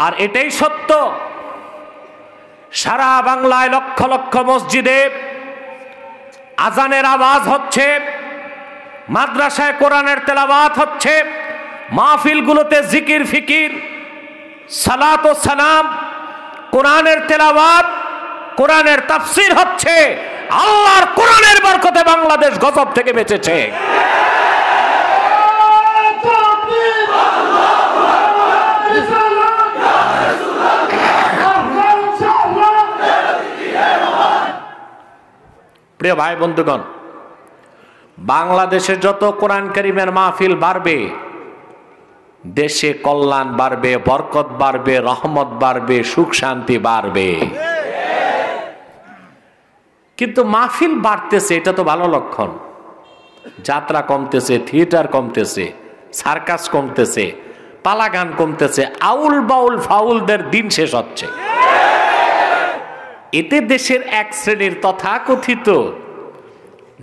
আর এটাই সত্য, সারা বাংলায় লক্ষ লক্ষ মসজিদে আজানের আওয়াজ হচ্ছে, মাদ্রাসায় কোরআনের তেলাওয়াত হচ্ছে, মাহফিলগুলোতে জিকির ফিকির, সালাত ও সালাম, কোরআনের তেলাওয়াত, কোরআনের তাফসীর হচ্ছে। আল্লাহর কোরআনের বরকতে বাংলাদেশ গজব থেকে বেঁচেছে। প্রিয় ভাই বন্ধুগণ, বাংলাদেশে যত কোরআন কারীমের মাহফিল বাড়বে, দেশে কল্যাণ বাড়বে, বরকত বাড়বে, রহমত বাড়বে, সুখ শান্তি বাড়বে। কিন্তু মাহফিল বাড়তেছে, এটা তো ভালো লক্ষণ। যাত্রা কমতেছে, থিয়েটার কমতেছে, সার্কাস কমতেছে, পালাগান কমতেছে, আউল বাউল ফাউলদের দিন শেষ হচ্ছে। এতে দেশের এক শ্রেণীর তথাকথিত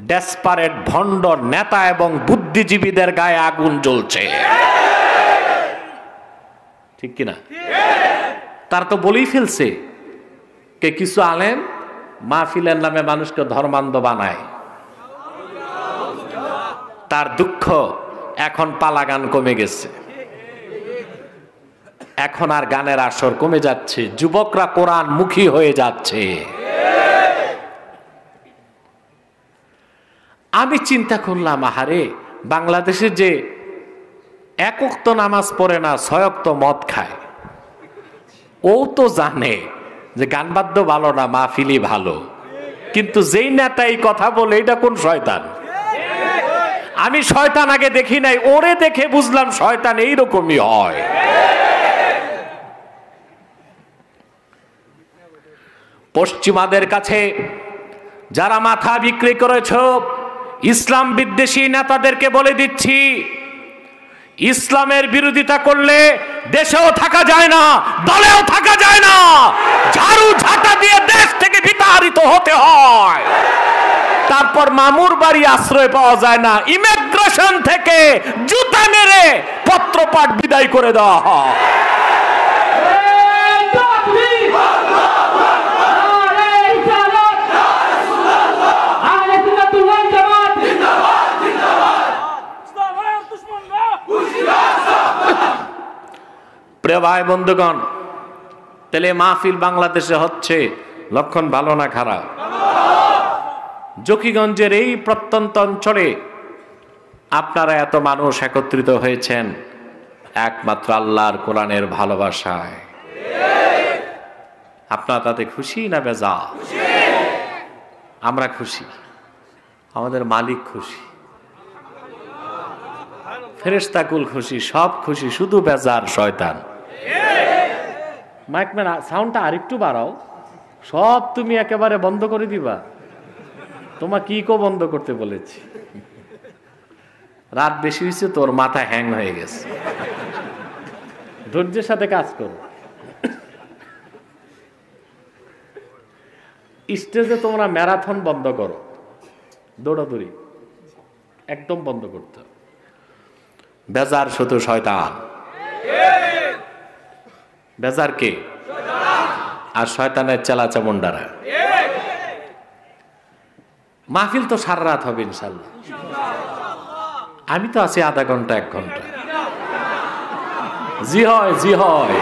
ডেসপারেট ভণ্ড নেতা এবং বুদ্ধিজীবীদের গায়ে আগুন জ্বলছে, ঠিক কিনা? তার তো বলেই ফেলছে কে কিছু আলেম মাহফিলের নামে মানুষকে ধর্মান্ধ বানায়। তার দুঃখ, এখন পালাগান কমে গেছে, এখন আর গানের আসর কমে যাচ্ছে, যুবকরা কোরআন মুখী হয়ে যাচ্ছে। আমি চিন্তা করলাম, আহারে, বাংলাদেশে যে এক ওয়াক্ত নামাজ পড়ে না, 6 ওয়াক্ত মদ খায়, ও তো জানে যে গান বাদ্য ভালো না, মাহফিলি ভালো। কিন্তু যেই নেতাই কথা বলে, এটা কোন শয়তান? আমি শয়তান আগে দেখি নাই, ওরে দেখে বুঝলাম শয়তান এইরকমই হয়। পশ্চিমাদের কাছে যারা মাথা বিক্রি করেছ, ইসলাম বিদ্বেষী নেতাদেরকে বলে দিচ্ছি, ইসলামের বিরোধিতা করলে দেশেও থাকা যায় না, দলেও থাকা যায় না, ঝাড়ু ঝাঁটা দিয়ে দেশ থেকে বিতাড়িত হতে হয়। তারপর মামুর বাড়ি আশ্রয় পাওয়া যায় না, ইমিগ্রেশন থেকে জুতা মেরে পত্রপাঠ বিদায় করে দেওয়া হয়। প্রিয় ভাই বন্ধুগণ, তাহলে মাহফিল বাংলাদেশে হচ্ছে, লক্ষণ ভালো না খারাপ? জকিগঞ্জের এই প্রত্যন্ত অঞ্চলে আপনারা এত মানুষ একত্রিত হয়েছেন একমাত্র আল্লাহর কোরআনের ভালোবাসায়। আপনারা তাতে খুশি না বেজা? আমরা খুশি, আমাদের মালিক খুশি, ফেরেশতাকুল খুশি, সব খুশি, শুধু বেজার শয়তান। মাইকম্যান, সাউন্ডটা আরেকটু বাড়াও। সব তুমি একেবারে বন্ধ করে দিবা? তোমার কি বন্ধ করতে বলেছি? রাত বেশি হয়েছে, তোর মাথা হ্যাং হয়ে গেছে। ধৈর্যের সাথে কাজ করো। স্টেজে তোমরা ম্যারাথন বন্ধ করো, দৌড়াদৌড়ি একদম বন্ধ করতে। বেজার শুধু শয়তান। বেজার কে? আর শয়তানের চেলা চামুন্ডারা। মাহফিল তো সারা রাত হবে ইনশাল্লাহ। আমি তো আছি আধা ঘন্টা 1 ঘন্টা। জি হয়, জি হয়।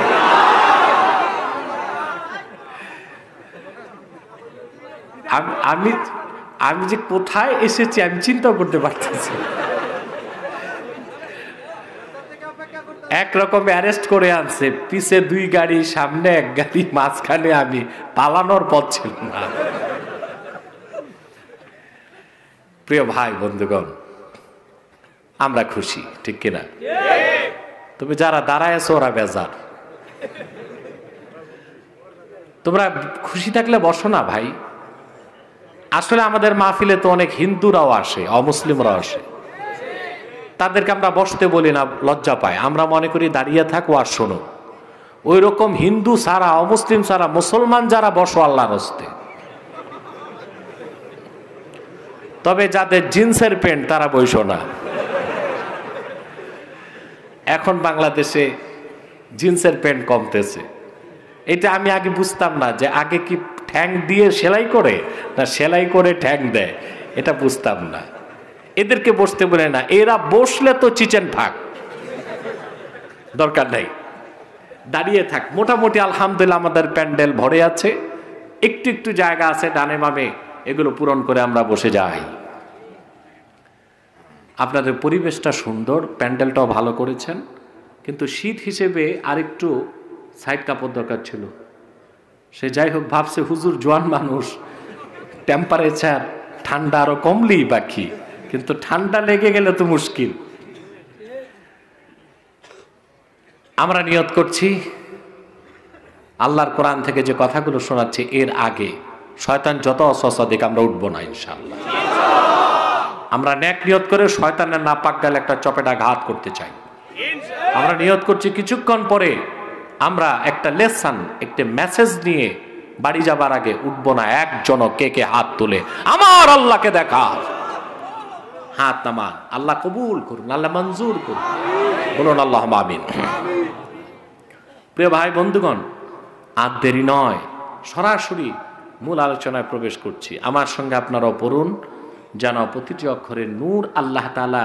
আমি যে কোথায় এসেছি আমি চিন্তা করতে পারতেছি। একরকম অ্যারেস্ট করে আনছে, পিছে 2 গাড়ি, সামনে 1 গাড়ি, মাঝখানে আমি, পালানোর পথ ছিল না। প্রিয় ভাই বন্ধুগণ, আমরা খুশি, ঠিক কিনা? তুমি যারা দাঁড়ায় আছো ওরা বেজার। তোমরা খুশি থাকলে বসো না ভাই। আসলে আমাদের মাহফিলে তো অনেক হিন্দুরাও আসে, অমুসলিমরাও আসে। তাদেরকে আমরা বসতে বলি না, লজ্জা পায়। আমরা মনে করি দাঁড়িয়ে থাকো আর শোনো। ওই রকম হিন্দু ছাড়া, অমুসলিম ছাড়া মুসলমান যারা, বসো আল্লাহর হস্তে। তবে যাদের জিন্সের প্যান্ট তারা বইসো না। এখন বাংলাদেশে জিন্সের প্যান্ট কমতেছে। এটা আমি আগে বুঝতাম না, যে আগে কি ঠ্যাং দিয়ে সেলাই করে না সেলাই করে ঠ্যাং দেয়, এটা বুঝতাম না। এদেরকে বসতে বলে না, এরা বসলে তো চিচেন ফাঁক, দরকার নাই, দাঁড়িয়ে থাক। মোটামুটি আলহামদুলিল্লাহ আমাদের প্যান্ডেল ভরে আছে, একটু একটু জায়গা আছে ডানে বামে, এগুলো পূরণ করে আমরা বসে যাই। আপনাদের পরিবেশটা সুন্দর, প্যান্ডেলটাও ভালো করেছেন, কিন্তু শীত হিসেবে আরেকটু সাইড কাপড় দরকার ছিল। সে যাই হোক, ভাবছে হুজুর জোয়ান মানুষ, টেম্পারেচার ঠান্ডা আরো কমলেই বাকি, কিন্তু ঠান্ডা লেগে গেলে তো মুশকিল। আমরা নিয়ত করছি, আল্লাহর কোরআন থেকে যে কথাগুলো শোনাচ্ছে এর আগে শয়তান যত অসহসা দিক আমরা উঠবো না ইনশাআল্লাহ। আমরা নেক নিয়ত করে শয়তানের নাপাক গালে একটা চপেটা ঘাত করতে চাই। আমরা নিয়ত করছি কিছুক্ষণ পরে আমরা একটা লেসন, একটা মেসেজ নিয়ে বাড়ি যাবার আগে উঠবো না একজন কে কে হাত তুলে আমার আল্লাহকে দেখা, হাত নামান, আল্লাহ কবুল করুন, আল্লাহ মঞ্জুর করুন, বলুন আল্লাহ আমিন। প্রিয় ভাই বন্ধুগণ, আর দেরি নয়, সরাসরি মূল আলোচনায় প্রবেশ করছি। আমার সঙ্গে আপনারাও পড়ুন, যেন প্রতিটি অক্ষরে নূর আল্লাহ তাআলা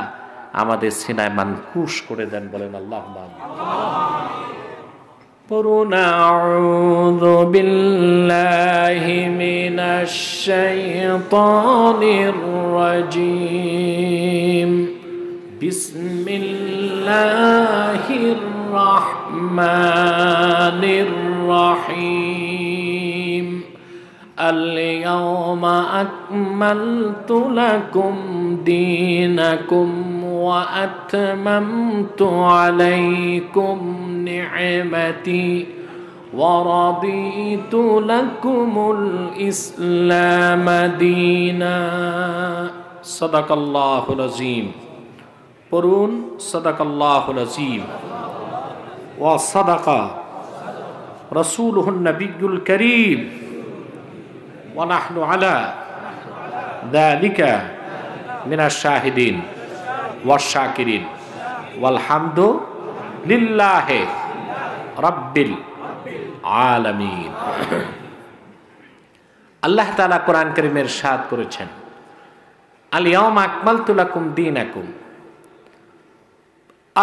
আমাদের সিনায় মানকুশ করে দেন, বলেন আল্লাহ আমিন। পড়ুন, আউযু বিল্লাহি মিনাশ শাইতানির রাজীম, বিসমিল্লাহির রাহমানির রাহিম। اليوم أكملت لكم دينكم وأتممت عليكم نعمتي ورضيت لكم الإسلام دينا صدق الله العظيم পড়ুন صدق الله العظيم وصدق رسوله النبي الكريم ونحن على ذلك من الشاهدين والشاكرين والحمد لله رب العالمين। আল্লাহ তাআলা কোরআন কারীমে ইরশাদ করেছেন, আল ইয়াউমা আকমালতু লাকুম দীনাকুম,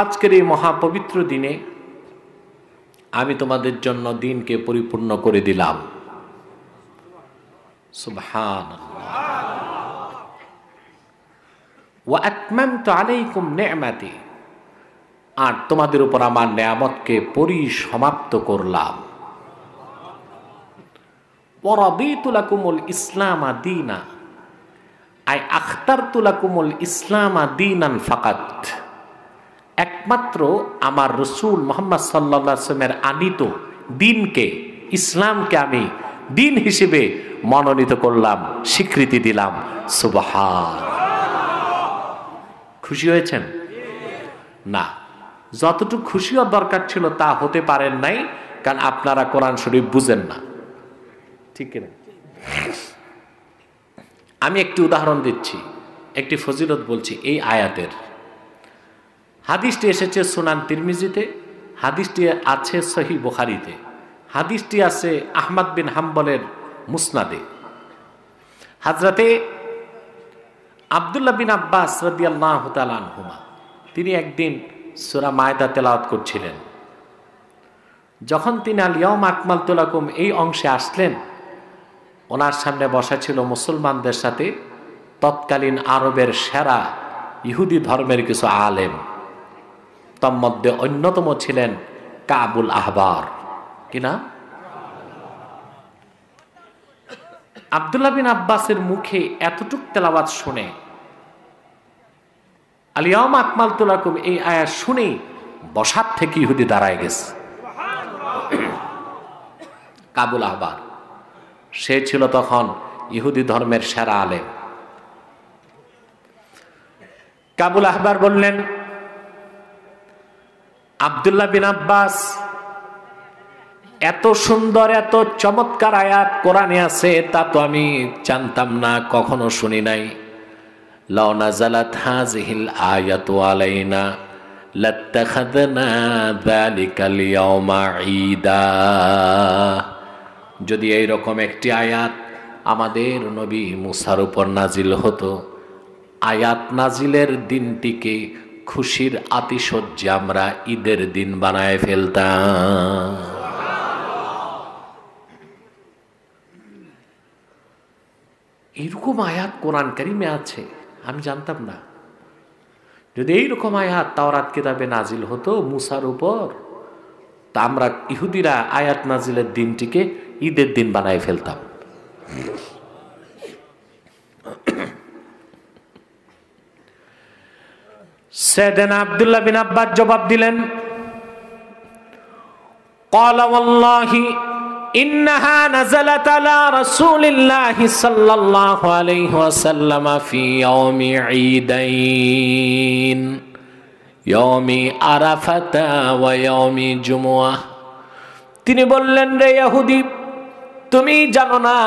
আজকের এই মহাপবিত্র দিনে আমি তোমাদের জন্য দিনকে পরিপূর্ণ করে দিলাম। সুবহানাল্লাহ। ওয়া আতমামতু আলাইকুম নি'মাতি, আর তোমাদের উপর আমার নেয়ামতকে পরিসমাপ্ত করলাম। ওয়া রাদিতু লাকুমুল ইসলামা দীনা, আই আখতারতু লাকুমুল ইসলামা দীনান ফাকাত, একমাত্র আমার রাসূল মুহাম্মদ সাল্লাল্লাহু আলাইহি ওয়াসাল্লামের আনিত দ্বীনকে, ইসলামকে আমি দিন হিসেবে মনোনীত করলাম, স্বীকৃতি দিলাম। সুবহান। খুশি হয়েছেন না? যতটুকু খুশি হওয়ার দরকার ছিল তা হতে পারেন নাই, কারণ আপনারা কোরআন শরীফ বুঝেন না, ঠিক কিনা? আমি একটি উদাহরণ দিচ্ছি, একটি ফজিলত বলছি এই আয়াতের। হাদিসটি এসেছে সুনান তিরমিজিতে, হাদিসটি আছে সহিহ বুখারীতে, হাদিসটি আছে আহমদ বিন হাম্বলের মুসনাদে। হযরতে আব্দুল্লাহ বিন আব্বাস রাদিয়াল্লাহু তাআলা আনহুমা, তিনি একদিন সূরা মায়দা তেলাওয়াত করছিলেন। যখন তিনি আল ইয়াউমা আকমালতু লাকুম এই অংশে আসলেন, ওনার সামনে বসা ছিল মুসলমানদের সাথে তৎকালীন আরবের সেরা ইহুদি ধর্মের কিছু আলেম। তন্মধ্যে অন্যতম ছিলেন কাবুল আহবার, কিনা? আব্দুল্লাহ বিন আব্বাসের মুখে এতটুক তেলাওয়াত শুনে, আল ইয়াউমা আকমালতু লাকুম এই আয়াত শুনে বসার থেকে ইহুদি দাঁড়ায় গেছে। কাবুল আহবার, সে ছিল তখন ইহুদি ধর্মের সেরা আলেম। কাবুল আহবার বললেন, আব্দুল্লাহ বিন আব্বাস, এত সুন্দর এত চমৎকার আয়াত কোরআনে আছে তা তো আমি জানতাম না, কখনো শুনি নাই। লাউ নাযালাত হাযিহিল আয়াতু আলাইনা লাত্তাখাযনা যালিকাল ইয়াওমা ঈদা। যদি এইরকম একটি আয়াত আমাদের নবী মুসার উপর নাজিল হতো, আয়াত নাজিলের দিনটিকে খুশির আতিশয্যে আমরা ঈদের দিন বানায় ফেলতাম। এইরকম আয়াত কোরআন কারিমে আছে, আমি জানতাম না। যদি এইরকম আয়াত তাওরাত কিতাবে নাজিল হতো মুসার উপর, তা আমরা ইহুদিরা আয়াত নাজিলের দিনটিকে ঈদের দিন বানায় ফেলতাম। সাইয়েদনা আব্দুল্লাহ বিন আব্বাস জবাব দিলেন, ক্বালা ওয়াল্লাহি ইন্নাহা নাযালাত আলা রাসূলিল্লাহি সাল্লাল্লাহু আলাইহি ওয়াসাল্লাম ফি ইয়াওমি ঈদাইন, ইয়াওমি আরাফাত ওয়া ইয়াওমি জুমআহ। তিনি বললেন, রে ইহুদি, তুমি জানো না,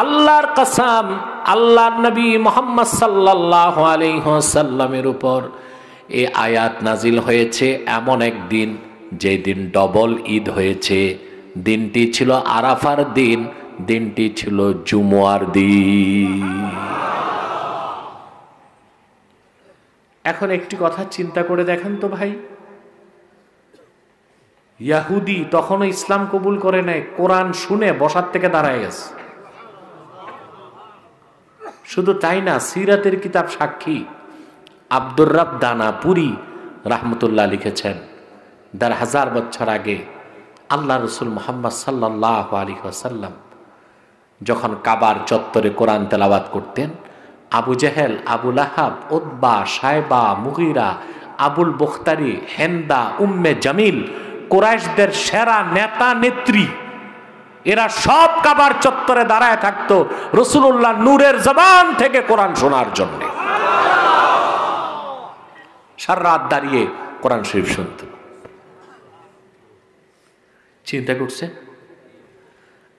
আল্লাহর কসম, আল্লাহর নবী মুহাম্মদ সাল্লাল্লাহু আলাইহি ওয়াসাল্লামের উপর এই আয়াত নাজিল হয়েছে এমন একদিন যে দিন ডবল ঈদ হয়েছে। দিনটি ছিল আরাফার দিন, দিনটি ছিল জুমআর দিন। এখন একটি কথা চিন্তা করে দেখেন তো ভাই, ইহুদি তখনও ইসলাম কবুল করে নাই, কোরআন শুনে বসার থেকে দাঁড়ায় গেছে। শুধু তাই না, সিরাতের কিতাব সাক্ষী আব্দুর রাব দানাপুরি রাহমাতুল্লাহ লিখেছেন, ১,৫০০ বছর আগে আল্লাহ রসুল মুহাম্মদ সাল্লাল্লাহু আলাইহি ওয়াসাল্লাম যখন কাবার চত্বরে কোরআন তেলাওয়াত করতেন, আবু জেহেল, আবু লাহাব, উতবা, সাইবা, মুগীরা, আবুল বখতারি, হেন্দা, উম্মে জামিল, কুরাইশদের সেরা নেতা নেত্রী, এরা সব কাবার চত্বরে দাঁড়ায় থাকতো রাসূলুল্লাহ নূরের জবান থেকে কোরআন শোনার জন্য। সারা রাত দাঁড়িয়ে কোরআন শরীফ শুনত। চিন্তা করছে,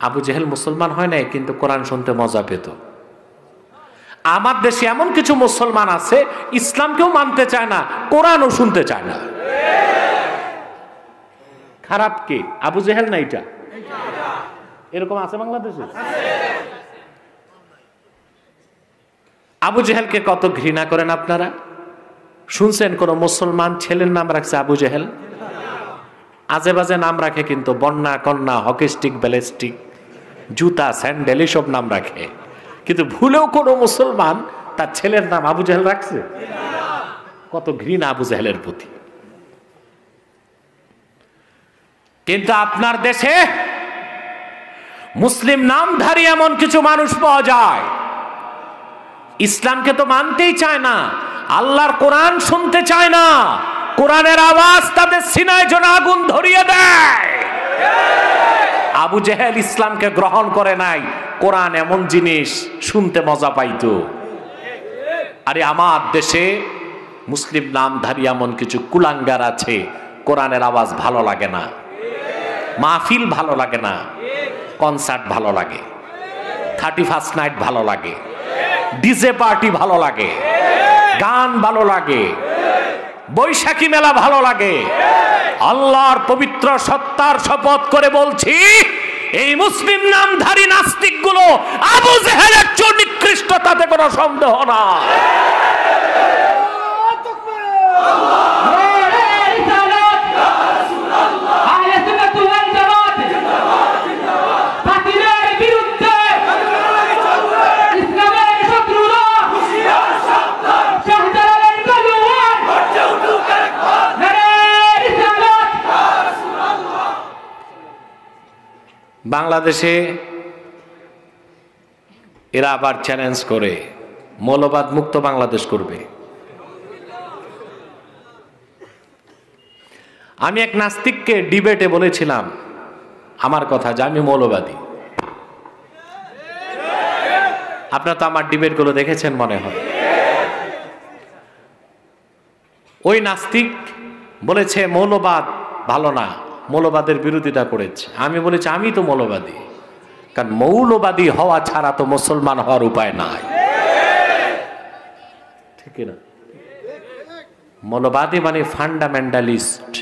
আবু জেহেল মুসলমান হয় নাই কিন্তু কোরআন শুনতে মজা পেত। আমার দেশে এমন কিছু মুসলমান আছে ইসলামকেও মানতে চায় না, কোরআনও শুনতে চায় না। খারাপ কে, আবু জেহেল না এটা? এরকম আছে বাংলাদেশে? আবু জেহেলকে কত ঘৃণা করেন আপনারা। শুনছেন কোন মুসলমান ছেলের নাম রাখছে আবু জেহেল? আজে বাজে নাম রাখে, কিন্তু বন্যা, কন্যা, হকিস্টিক, ব্যালিস্টিক, জুতা, স্যান্ডেল এসব নাম রাখে, কিন্তু ভুলেও কোন মুসলমান তার ছেলের নাম আবু জেহেল রাখছে? কত ঘৃণা আবু জেহেলের প্রতি। কিন্তু আপনার দেশে মুসলিম নামধারী এমন কিছু মানুষ পাওয়া যায়, ইসলামকে তো মানতেই চায় না, আল্লাহর কোরআন শুনতে চায় না, কোরআনের আওয়াজ তাদের সিনায় যেন আগুন ধরিয়ে দেয়। আবু জেহেল ইসলামকে গ্রহণ করে নাই, কোরআন এমন জিনিস শুনতে মজা পাইতো। আরে আমার দেশে মুসলিম নামধারী এমন কিছু কুলাঙ্গার আছে, কোরআনের আওয়াজ ভালো লাগে না, মাহফিল ভালো লাগে না, কনসার্ট ভালো লাগে, 31st নাইট ভালো লাগে, ডিজে পার্টি ভালো লাগে, গান ভালো লাগে, বৈশাখী মেলা ভালো লাগে। আল্লাহর পবিত্র সত্তার শপথ করে বলছি, এই মুসলিম নামধারী নাস্তিক গুলো আবু জেহেলের চেয়ে নিকৃষ্ট, তাতে কোনো সন্দেহ না। বাংলাদেশে এরা আবার চ্যালেঞ্জ করে মৌলবাদ মুক্ত বাংলাদেশ করবে। আমি এক নাস্তিককে ডিবেটে বলেছিলাম আমার কথা যে আমি মৌলবাদী। আপনারা তো আমার ডিবেটগুলো দেখেছেন মনে হয়। ওই নাস্তিক বলেছে মৌলবাদ ভালো না, মৌলবাদের বিরোধিতা করেছে। আমি বলেছি আমি তো মৌলবাদী, কারণ মৌলবাদী হওয়া ছাড়া তো মুসলমান হওয়ার উপায় নাই, ঠিক না? মৌলবাদী মানে ফান্ডামেন্টালিস্ট,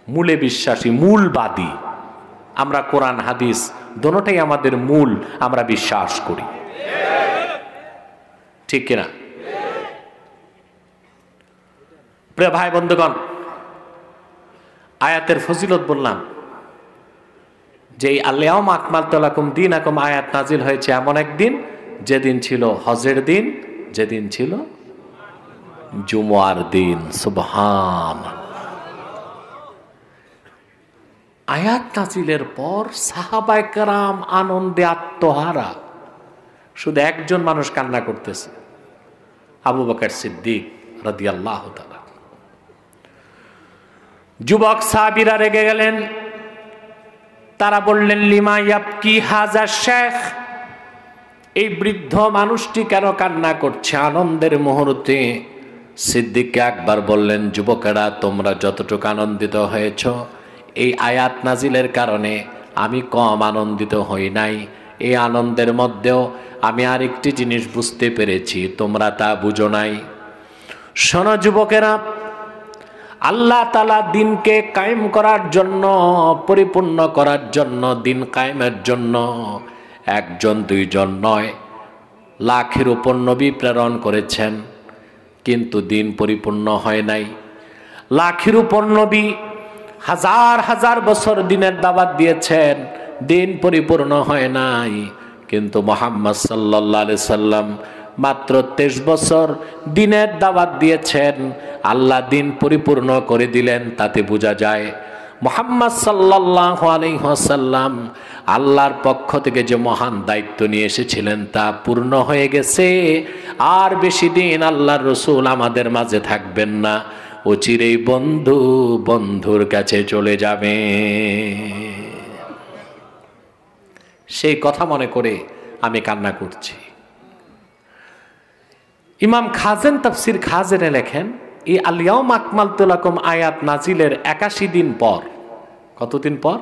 মূলে বিশ্বাসী, মূলবাদী। আমরা কোরআন হাদিস দোনোটাই আমাদের মূল, আমরা বিশ্বাস করি, ঠিক কিনা? প্রিয় ভাই বন্ধুগণ, আয়াতের ফজিলত বললাম যে আল-ইয়াওমা আকমালতু লাকুম দীনাকুম আয়াত নাজিল হয়েছে এমন একদিন যেদিন ছিল হজের দিন, যেদিন ছিল জুমার দিন। সুবহানাল্লাহ। আয়াত নাজিলের পর সাহাবায়ে কেরাম আনন্দে আত্মহারা। শুধু একজন মানুষ কান্না করতেছে, আবু বকর সিদ্দিক রাদিয়াল্লাহু তাআলা। যুবক সাহাবীরা রেগে গেলেন, তারা বললেন লিমা ইয়াবকি হাযা শেখ, এই বৃদ্ধ মানুষটি কেন কান্না করছে আনন্দের মুহূর্তে? সিদ্দিক আকবর বললেন, যুবকেরা তোমরা যতটুকু আনন্দিত হয়েছ এই আয়াত নাজিলের কারণে আমি কম আনন্দিত হই নাই। এই আনন্দের মধ্যেও আমি আরেকটি জিনিস বুঝতে পেরেছি, তোমরা তা বুঝো নাই। শোনো যুবকেরা, আল্লাহ তাআলা দিনকে কায়েম করার জন্য, পরিপূর্ণ করার জন্য, দিন কায়েমের জন্য একজন দুইজন নয়, লাখের উপর নবী প্রেরণ করেছেন, কিন্তু দিন পরিপূর্ণ হয় নাই। লাখের উপর নবী হাজার হাজার বছর দিনের দাওয়াত দিয়েছেন, দিন পরিপূর্ণ হয় নাই। কিন্তু মুহাম্মদ সাল্লাল্লাহু আলাইহি সাল্লাম মাত্র 23 বছর দিনের দাওয়াত দিয়েছেন, আল্লাহ দিন পরিপূর্ণ করে দিলেন। তাতে বোঝা যায় মুহাম্মদ সাল্লাল্লাহু আলাইহি ওয়াসাল্লাম আল্লাহর পক্ষ থেকে যে মহান দায়িত্ব নিয়ে এসেছিলেন তা পূর্ণ হয়ে গেছে। আর বেশি দিন আল্লাহর রাসূল আমাদের মাঝে থাকবেন না, অচিরেই বন্ধু বন্ধুর কাছে চলে যাবে। সেই কথা মনে করে আমি কান্না করছি। ইমাম খাজেন তাফসির খাজেনে লেখেন, এই আল-ইয়াওমা আকমালতু লাকুম আয়াত নাজিলের 81 দিন পর, কতদিন পর?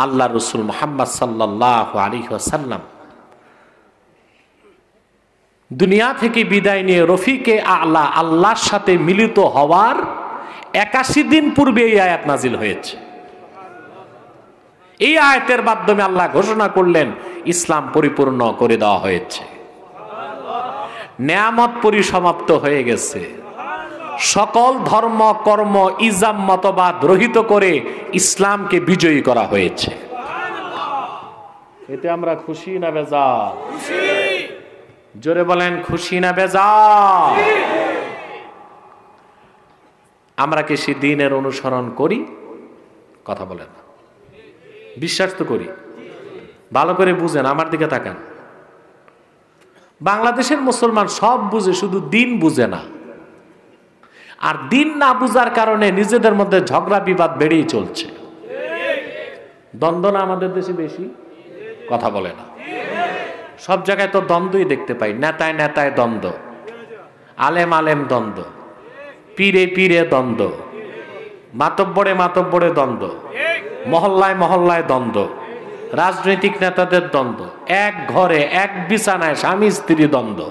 আল্লাহ রাসূল মুহাম্মদ সাল্লাল্লাহু আলাইহি ওয়াসাল্লাম দুনিয়া থেকে বিদায় নিয়ে রফিকে আলা আল্লাহর সাথে মিলিত হওয়ার 81 দিন পূর্বে এই আয়াত নাজিল হয়েছে। এই আয়াতের মাধ্যমে আল্লাহ ঘোষণা করলেন ইসলাম পরিপূর্ণ করে দেওয়া হয়েছে, নেয়ামত পরিসমাপ্ত হয়ে গেছে, সকল ধর্ম কর্ম ইজাম মতবাদ রহিত করে ইসলামকে বিজয়ী করা হয়েছে। এতে আমরা খুশি না বেজার? জোরে বলেন, খুশি না বেজার? আমরা কি সেই দ্বীনের অনুসরণ করি? কথা বলেন, বিশ্বাস তো করি। ভালো করে বুঝেন, আমার দিকে তাকান। বাংলাদেশের মুসলমান সব বুঝে, শুধু দিন বুঝে না। আর দিন না বুঝার কারণে নিজেদের মধ্যে ঝগড়া বিবাদ বেড়েই চলছে। দ্বন্দ্ব না আমাদের দেশে বেশি? কথা বলে না। সব জায়গায় তো দ্বন্দ্বই দেখতে পাই, নেতায় নেতায় দ্বন্দ্ব, আলেম আলেম দ্বন্দ্ব, পীরে পীরে দ্বন্দ্ব, মাতব্বরে মাতব্বরে দ্বন্দ্ব, মহল্লায় মহল্লায় দ্বন্দ্ব, রাজনৈতিক নেতাদের দ্বন্দ্ব, এক ঘরে এক বিছানায় স্বামী স্ত্রী দ্বন্দ্ব,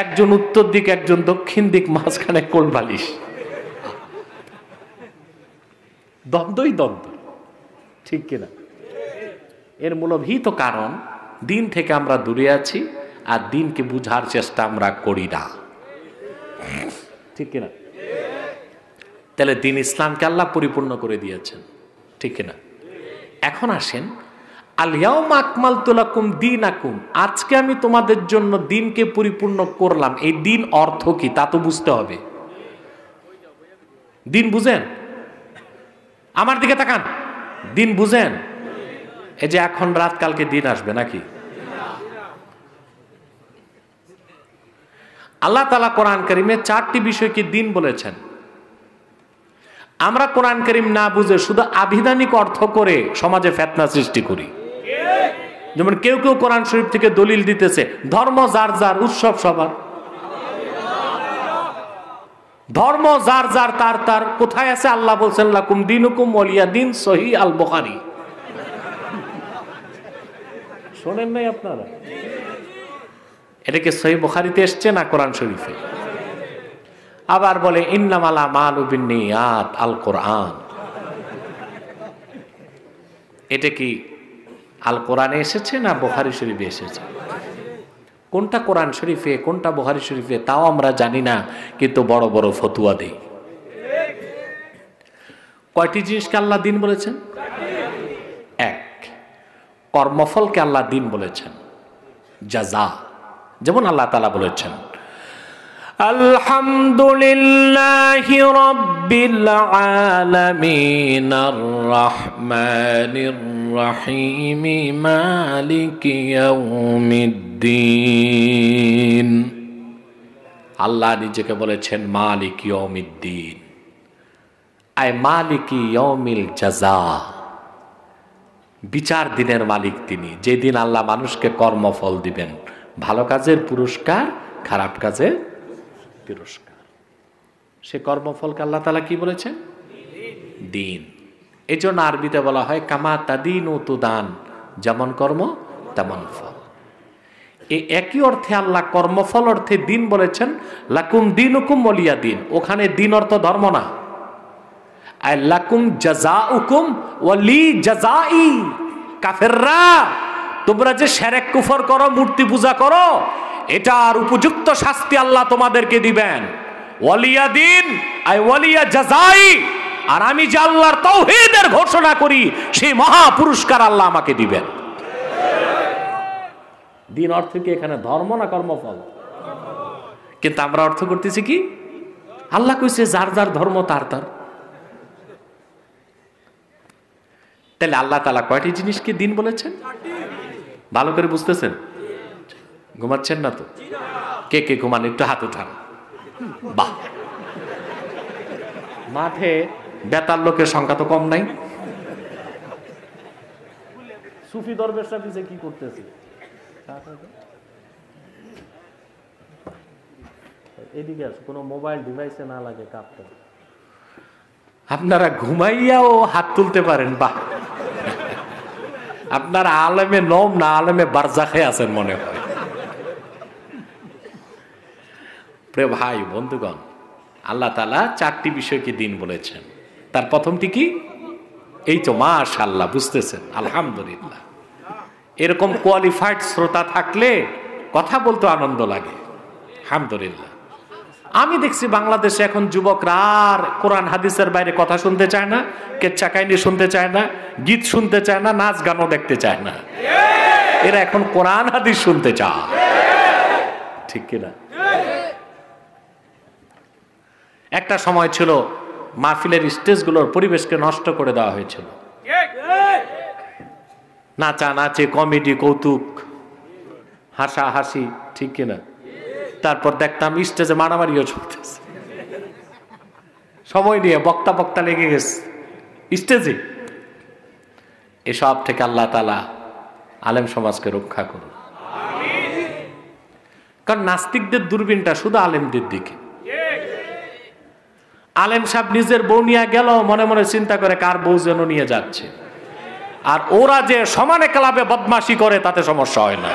একজন উত্তর দিক একজন দক্ষিণ দিক, মাঝখানে কোল বালিশ, দ্বন্দ্বই দ্বন্দ্ব, ঠিক কিনা? এর মূলভূত কারণ দিন থেকে আমরা দূরে আছি আর দিনকে বুঝার চেষ্টা আমরা করি না, ঠিক কিনা? তাহলে দিন ইসলামকে আল্লাহ পরিপূর্ণ করে দিয়েছেন, ঠিক কিনা? এখন আসেন, আল-ইয়াওমা আকমালতু লাকুম দীনাকুম, আজকে আমি তোমাদের জন্য দিনকে পরিপূর্ণ করলাম। এই দিন অর্থ কি তা তো বুঝতে হবে। দিন বুঝেন? আমার দিকে তাকান, দিন বুঝেন? এই যে এখন রাত, কালকে দিন আসবে নাকি? আল্লাহ তাআলা কোরআন কারীমে 4টি বিষয়কে দিন বলেছেন। আমরা কোরআন কারীম না বুঝে শুধু আবিধানিক অর্থ করে সমাজে ফিতনা সৃষ্টি করি। যেমন কেউ কেউ কোরআন শরীফ থেকে দলিল দিতেছে ধর্ম যার যার, উৎসব সবার। ধর্ম যার যার, তার তার। কোথায় আছে? আল্লাহ বলছেন লাকুম দীনুকুম ওয়ালিয়া দিন, সহিহ আল বুখারী। শোনেন নাই আপনারা? এটা কি সহিহ বুখারীতে এসছে না কোরআন শরীফে? আবার বলে ইন্নামাল আমালু বিন্নিয়াত, আল কোরআন। এটা কি আল কোরআনে এসেছে না বুখারী শরীফে এসেছে? কোনটা কোরআন শরীফে কোনটা বুখারী শরীফে তাও আমরা জানি না, কিন্তু বড় বড় ফতুয়া দেই। কয়টি জিনিসকে আল্লাহ দিন বলেছেন? এক, কর্মফলকে আল্লাহ দিন বলেছেন, জাযা। যেমন আল্লাহ তাআলা বলেছেন আলহামদুলিল্লাহি রাব্বিল আলামিন আর রহমানির রহিম মালিকি ইয়াউমিদ্দিন। আল্লাহ নিজেকে বলেছেন মালিক ইয়াউমিদ্দিন, আয় মালিকি ইয়াউমিল জাযা, বিচার দিনের মালিক তিনি, যেদিন আল্লাহ মানুষকে কর্মফল দিবেন, ভালো কাজের পুরস্কার, খারাপ কাজের পুরস্কার। সে কর্মফলকে আল্লাহ তাআলা কি বলেছেন? দিন। এই জন্য আরবিতে বলা হয় কামা তাদিনু তুদান, যেমন কর্ম তেমন ফল। এই একই অর্থে আল্লাহ কর্মফল অর্থে দিন বলেছেন লাকুম দিনুকুম ওয়ালিয়া দিন। ওখানে দিন অর্থ ধর্ম না, আই লাকুম জাযাউকুম ওয়ালি জাযাই। কাফেররা, তোমরা যে শিরক কুফর করো, মূর্তি পূজা করো, এটার উপযুক্ত শাস্তি আল্লাহ তোমাদেরকে দিবেন। ওয়ালিয়া দিন আই ওয়ালিয়া জাযাই। আর আমি যে আল্লাহর তাওহীদের ঘোষণা করি, সেই মহা পুরস্কার আল্লাহ আমাকে দিবেন। দিন অর্থ কি এখানে ধর্ম না কর্মফল? কিন্তু আমরা অর্থ করতেছি কি, আল্লাহ কইছে যার যার ধর্ম তার তার। তাহলে আল্লাহ তাআলা কয়টি জিনিসকে দিন বলেছেন? ভালো করে বুঝতেছেন? ঘুমাচ্ছেন না তো? কে কে ঘুমান একটু হাত উঠান। বাহ, মাঠে বেতার লোকের সংখ্যা তো কম নাই। সুফি দরবেশরা পিছে কি করতেছে? এদিকে আছে, কোনো মোবাইল ডিভাইসে না লাগে কাঁপতে। আপনারা ঘুমাইয়াও হাত তুলতে পারেন, বাহ। আপনারা আলেমে নম না আলেমে বারজাখে আছেন মনে হয়। প্রিয় ভাই বন্ধুগণ, আল্লাহ তাআলা চারটি বিষয়কে দিন বলেছেন। তার প্রথমটি কি? এই তো মাশাআল্লাহ, বুঝতেছেন? আলহামদুলিল্লাহ। এরকম কোয়ালিফাইড শ্রোতা থাকলে কথা বলতে আনন্দ লাগে। আলহামদুলিল্লাহ। আমি দেখছি বাংলাদেশে এখন যুবকরা আর কোরআন হাদিসের বাইরে কথা শুনতে চায় না, কেচ্চা কাহিনী শুনতে চায় না, গীত শুনতে চায় না, নাচ গানও দেখতে চায় না। এরা এখন কোরআন হাদিস শুনতে চায়, ঠিক কিনা? একটা সময় ছিল মাহফিলের স্টেজগুলোর পরিবেশকে নষ্ট করে দেওয়া হয়েছিল। নাচা নাচে, কমেডি, কৌতুক, হাসা হাসি, ঠিক কিনা? তারপর দেখতাম স্টেজে মারামারিও চলতেছে, সময় নিয়ে বক্তা বক্তা লেগে গেছে স্টেজে। এসব থেকে আল্লাহ তাআলা আলেম সমাজকে রক্ষা করুন। কারণ নাস্তিকদের দূরবীনটা শুধু আলেমদের দিকে। আলেম সাহেব নিজের বউ নিয়ে গেল, মনে মনে চিন্তা করে কার বউ যেন নিয়ে যাচ্ছে। আর ওরা যে সমানে ক্লাবে বদমাশি করে তাতে সমস্যা হয় না।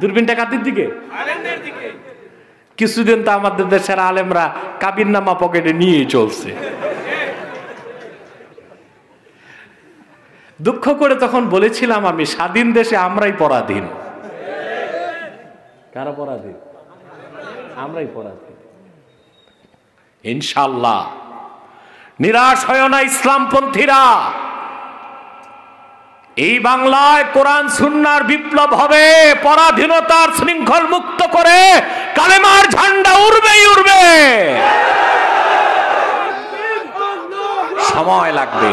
দূরবীনটা কাদের দিকে? কিছুদিন তো আমাদের দেশের আলেমরা কাবিননামা পকেটে নিয়ে চলছে। দুঃখ করে তখন বলেছিলাম আমি, স্বাধীন দেশে আমরাই পরাধীন। কারা পরাধীন? আমরাই পরাধীন। ইনশাআল্লাহ নিরাশ হয় না ইসলামপন্থীরা। এই বাংলায় কোরআন সুন্নাহর বিপ্লব হবে, পরাধীনতার শৃঙ্খল মুক্ত করে কালেমার ঝান্ডা উড়বেই উড়বে। সময় লাগবে।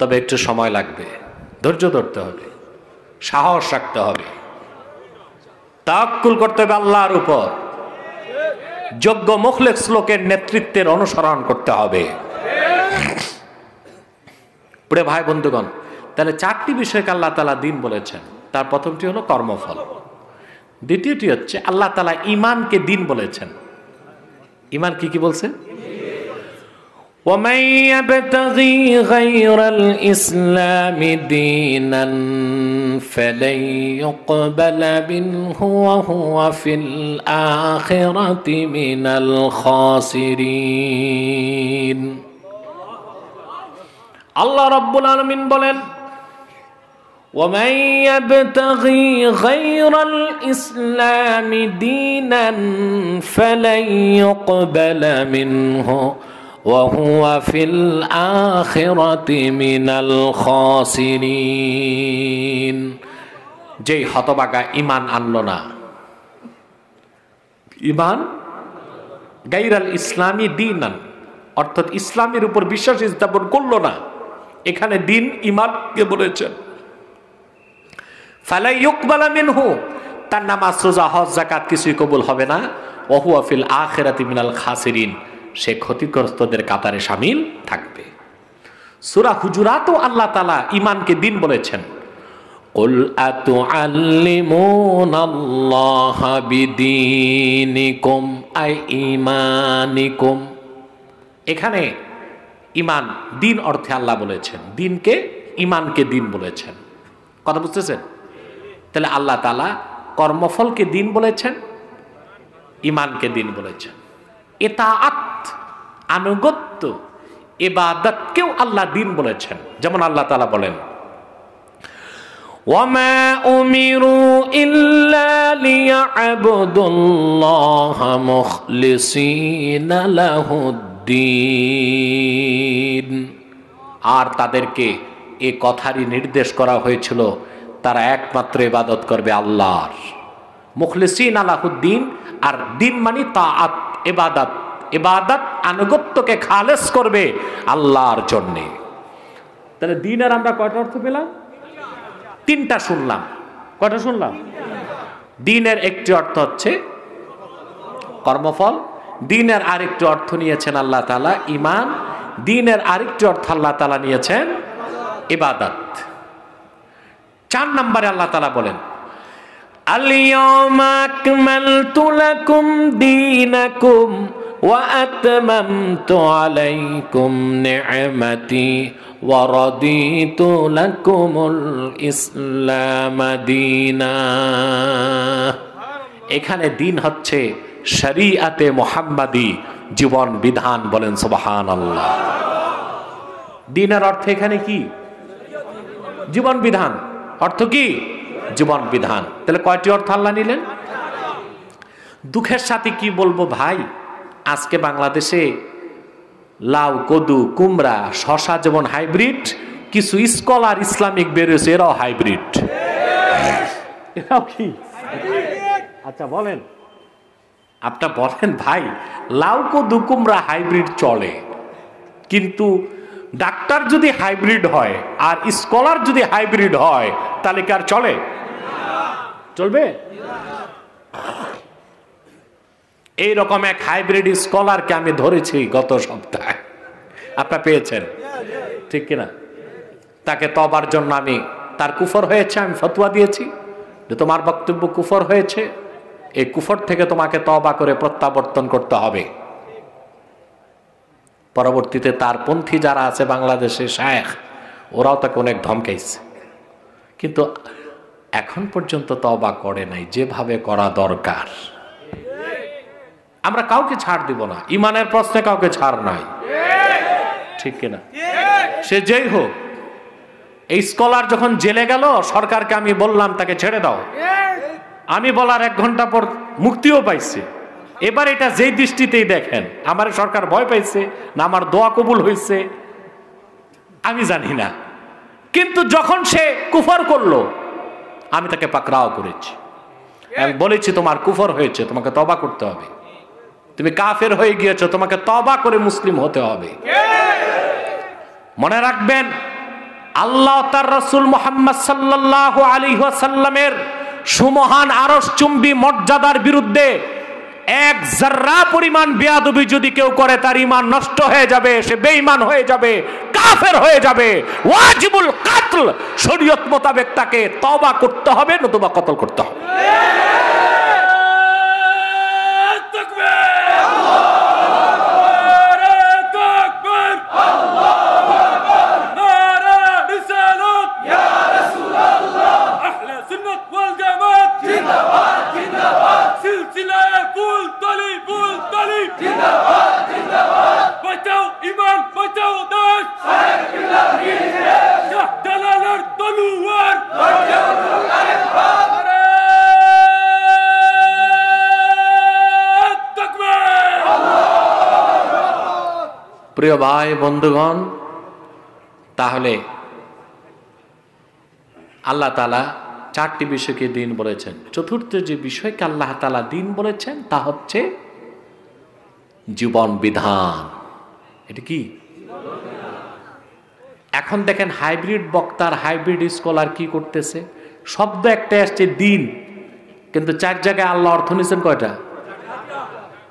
তবে একটু সময় লাগবে, ধৈর্য ধরতে হবে, সাহস রাখতে হবে, তাওয়াক্কুল করতে হবে আল্লাহর উপর, যোগ্য মুখলেস লোকের নেতৃত্বের অনুসরণ করতে হবে। প্রিয় ভাই বন্ধুগণ, তাহলে চারটি বিষয়কে আল্লাহ তাআলা দিন বলেছেন। তার প্রথমটি হলো কর্মফল, দ্বিতীয়টি হচ্ছে আল্লাহ তাআলা ঈমানকে দিন বলেছেন। ইমান কি কি বলছে? وَمَن يَبْتَغِي غَيْرَ الْإِسْلَامِ دِينًا فَلَن يُقْبَلَ مِنْهُ وَهُوَ فِي الْآخِرَةِ مِنَ الْخَاسِرِينَ। আল্লাহ রাব্বুল আলামিন বলেন, وَمَن يَبْتَغِي غَيْرَ الْإِسْلَامِ دِينًا فَلَن يُقْبَلَ مِنْهُ وَهُوَ فِي الْآخِرَةِ مِنَ الْخَاسِرِينَ। যেই হতভাগা ঈমান আনলো না, ঈমান গায়রাল ইসলামী দীনান, অর্থাৎ ইসলামের উপর বিশ্বাস স্থাপন করলো না, এখানে দিন ঈমানকে বলেছেন। ফালা ইউকবালা মিনহু, তার নামাজ রোজা হজ যাকাত কিছুই কবুল হবে না। ওয়া হুয়া ফিল আখিরাতি মিনাল খাসিরিন, সে ক্ষতিগ্রস্তদের কাতারে শামিল থাকবে। সূরা হুজুরাতও আল্লাহ তাআলা ঈমানকে দিন বলেছেন। কুল আতুআল্লিমুনাল্লাহা বিদীনিকুম আই ঈমানিকুম, এখানে ঈমান দিন অর্থে আল্লাহ বলেছেন, দিনকে ঈমানকে দিন বলেছেন। কথা বুঝতেছেন? তাহলে আল্লাহ তাআলা কর্মফলকে দিন বলেছেন, ঈমানকে দিন বলেছেন। ইতাআত আনুগত্য ইবাদতকেও আল্লাহ দিন বলেছেন। যেমন আল্লাহ তাআলা বলেন, ওয়ামা উমিরু ইল্লা লিয়া'বুদুল্লাহা মুখলিসিনা লাহুদ্দিন, আর তাদেরকে এ কথারই নির্দেশ করা হয়েছিল তারা একমাত্র ইবাদত করবে আল্লাহর, মুখলিসিনা লাহুদ্দিন। আর দিন মানে তাআত, ইবাদত, ইবাদত আনুগত্যকে খালেস করবে আল্লাহর জন্য। তাহলে দিনের আমরা কয়টা অর্থ পেলাম? তিনটা শুনলাম। কয়টা শুনলাম? দিনের একটি অর্থ হচ্ছে কর্মফল, দিনের আরেকটি অর্থ নিয়েছেন আল্লাহ তাআলা ঈমান, দিনের আরেকটি অর্থ আল্লাহ তাআলা নিয়েছেন ইবাদত। 4 নম্বরে আল্লাহ তাআলা বলেন, আল-ইয়াওমা আকমালতু লাকুম দীনাকুম ওয়া আতমামতু আলাইকুম নি'মাতি ওয়া রাদিতু লাকুমুল ইসলাম দীনা। এখানে দিন হচ্ছে শরীয়তে মুহাম্মাদি, জীবন বিধান। বলেন সুবহানাল্লাহ। দিনের অর্থ এখানে কি? জীবন বিধান। অর্থ কি? জীবন বিধান। তাহলে কয়টি অর্থ আল্লাহ নিলেন? দুঃখের সাথে কি বলবো ভাই, আজকে বাংলাদেশে লাউ, কদু, কুমড়া, শশা যেমন হাইব্রিড, কিছু স্কলার ইসলামিক বেরিয়েছে, এরাও হাইব্রিড। এরাও কি? আচ্ছা বলেন, আপনি বলেন ভাই, লাউ, কদু, কুমড়া হাইব্রিড চলে, কিন্তু ডাক্তার যদি হাইব্রিড হয় আর স্কলার যদি হাইব্রিড হয় তাহলে কি আর চলে? চলবে? এইরকম এক হাইব্রিড স্কলারকে আমি ধরেছি গত সপ্তাহে, আপনারা পেয়েছেন ঠিক কিনা? তাকে তওবার জন্য আমি, তার কুফর হয়েছে, আমি ফতোয়া দিয়েছি যে তোমার বক্তব্য কুফর হয়েছে, এই কুফর থেকে তোমাকে তওবা করে প্রত্যাবর্তন করতে হবে। পরবর্তীতে তার পন্থী যারা আছে বাংলাদেশে শায়েখ, ওরাও তাকে অনেক ধমকাইছে, কিন্তু এখন পর্যন্ত তওবা করে নাই যেভাবে করা দরকার। আমরা কাউকে ছাড় দিব না, ইমানের প্রশ্নে কাউকে ছাড় নাই, ঠিক কিনা? সে যেই হোক। এই স্কলার যখন জেলে গেল, সরকারকে আমি বললাম তাকে ছেড়ে দাও, আমি বলার 1 ঘন্টা পর মুক্তিও পাইছে। এবার এটা যেই দৃষ্টিতেই দেখেন, আমার সরকার ভয় পাইছে না আমার দোয়া কবুল হয়েছে আমি জানি না, কিন্তু যখন সে কুফর করলো আমি তাকে পাকড়াও করেছি, আমি বলেছি তোমার কুফর হয়েছে, তোমাকে তওবা করতে হবে, তুমি কাফের হয়ে গিয়েছো, তোমাকে তওবা করে মুসলিম হতে হবে। মনে রাখবেন, আল্লাহ তার রাসূল মুহাম্মদ সাল্লাল্লাহু আলাইহি ওয়াসাল্লামের সুমহান আরশচুম্বী মর্যাদার বিরুদ্ধে 1 যাররা পরিমাণ বেয়াদবি যদি কেউ করে, তার ঈমান নষ্ট হয়ে যাবে, সে বেঈমান হয়ে যাবে, কাফের হয়ে যাবে, ওয়াজিবুল কাতল, শরীয়ত মোতাবেক তাকে তওবা করতে হবে, নতুবা কতল করতে হবে। প্রিয় ভাই বন্ধুগণ, তাহলে আল্লাহ তাআলা চারটি বিষয়কে দিন বলেছেন। চতুর্থ যে বিষয়কে আল্লাহ তাআলা দিন বলেছেন তা হচ্ছে জীবন বিধান। এটা কি? এখন দেখেন হাইব্রিড বক্তার, হাইব্রিড স্কলার কি করতেছে, শব্দ একটা আসছে দিন, কিন্তু চার জায়গায় আল্লাহ অর্থ নিয়েছেন কয়টা?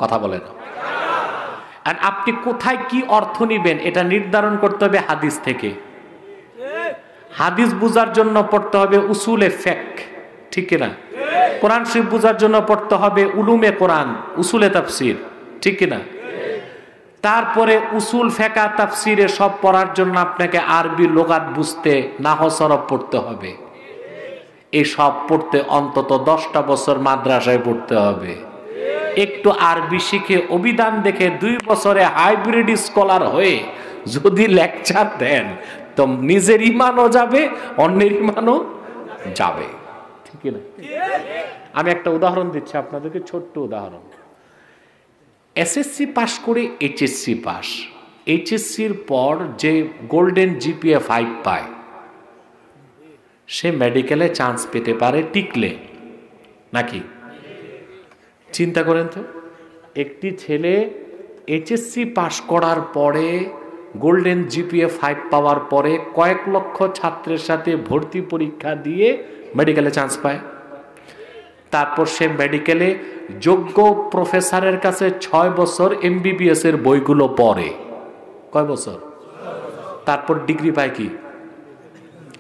কথা বলেন। আর আপনি কোথায় কি অর্থ নিবেন এটা নির্ধারণ করতে হবে হাদিস থেকে। হাদিস বুঝার জন্য পড়তে হবে উসুলে ফিকহ, ঠিক না? কোরআন শরীফ বুঝার জন্য পড়তে হবে উলুমে কোরআন, উসুলে তাফসীর, ঠিক না? তারপরে উসুল ফিকহ তাফসীরে সব পড়ার জন্য আপনাকে আরবি লুগাত বুঝতে, নাহও সরফ পড়তে হবে। এই সব পড়তে অন্তত 10টা বছর মাদ্রাসায় পড়তে হবে। একটু আরবি শিখে অভিধান দেখে 2 বছরে হাইব্রিড স্কলার হয়ে যদি লেকচার দেন তো নিজের ইমানও যাবে, অন্যের ইমানও যাবে, ঠিক না? আমি একটা উদাহরণ দিচ্ছি আপনাদেরকে, ছোট্ট উদাহরণ। এসএসসি পাস করে এইচএসসি পাস, এইচএসসির পর যে গোল্ডেন জিপিএ 5 পায় সে মেডিকেলে চান্স পেতে পারে টিকলে, নাকি? চিন্তা করেন তো, একটি ছেলে এইচএসসি পাস করার পরে গোল্ডেন জিপিএ 5 পাওয়ার পরে কয়েক লক্ষ ছাত্রের সাথে ভর্তি পরীক্ষা দিয়ে মেডিকেলে চান্স পায়। তারপর সে মেডিকেলে যোগ্য প্রফেসরের কাছে 6 বছর এমবিবিএস এর বইগুলো পড়ে। কয় বছর? তারপর ডিগ্রি পায় কি?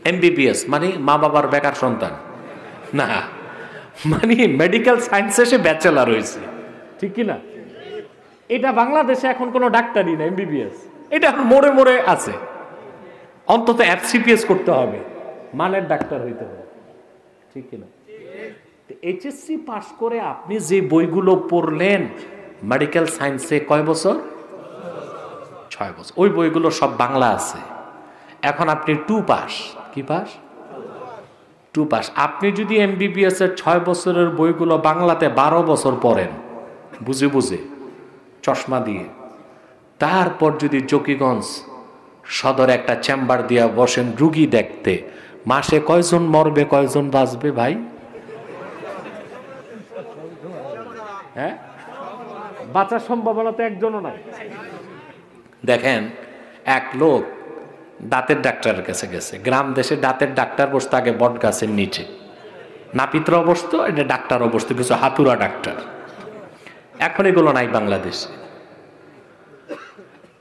এমবিবিএস মানে মা বাবার বেকার সন্তান না, মানে মেডিকেল সায়েন্সে সে ব্যাচেলার হয়েছে, ঠিক কি না? এটা বাংলাদেশে এখন কোনো ডাক্তারই না এমবিবিএস, এটা এখন মোড়ে মোড়ে আছে। অন্তত এফসিপিএস করতে হবে, মানের ডাক্তার হইতে হবে, ঠিক কি না? এইচএসসি পাস করে আপনি যে বইগুলো পড়লেন মেডিকেল সায়েন্সে কয় বছর? 6 বছর। ওই বইগুলো সব বাংলা আছে। এখন আপনি 2 পাস, কি পাস? 2 পাস। আপনি যদি এমবিবিএস এর 6 বছরের বইগুলো বাংলাতে 12 বছর পড়েন বুঝে বুঝে চশমা দিয়ে, তারপর যদি জকিগঞ্জ সদরে একটা চেম্বার দিয়া বসেন রুগী দেখতে, মাসে কয়জন মরবে কয়জন বাঁচবে ভাই? হ্যাঁ, বাঁচার সম্ভাবনা তো একজনও নাই। দেখেন এক লোক দাঁতের ডাক্তারের কাছে গেছে, গ্রাম দেশে দাঁতের ডাক্তার বসতো আগে বট গাছের নিচে, নাপিতরা বসতো, এটা ডাক্তারও বসতো, কিছু হাতুরা ডাক্তার। এখন এগুলো নাই বাংলাদেশে।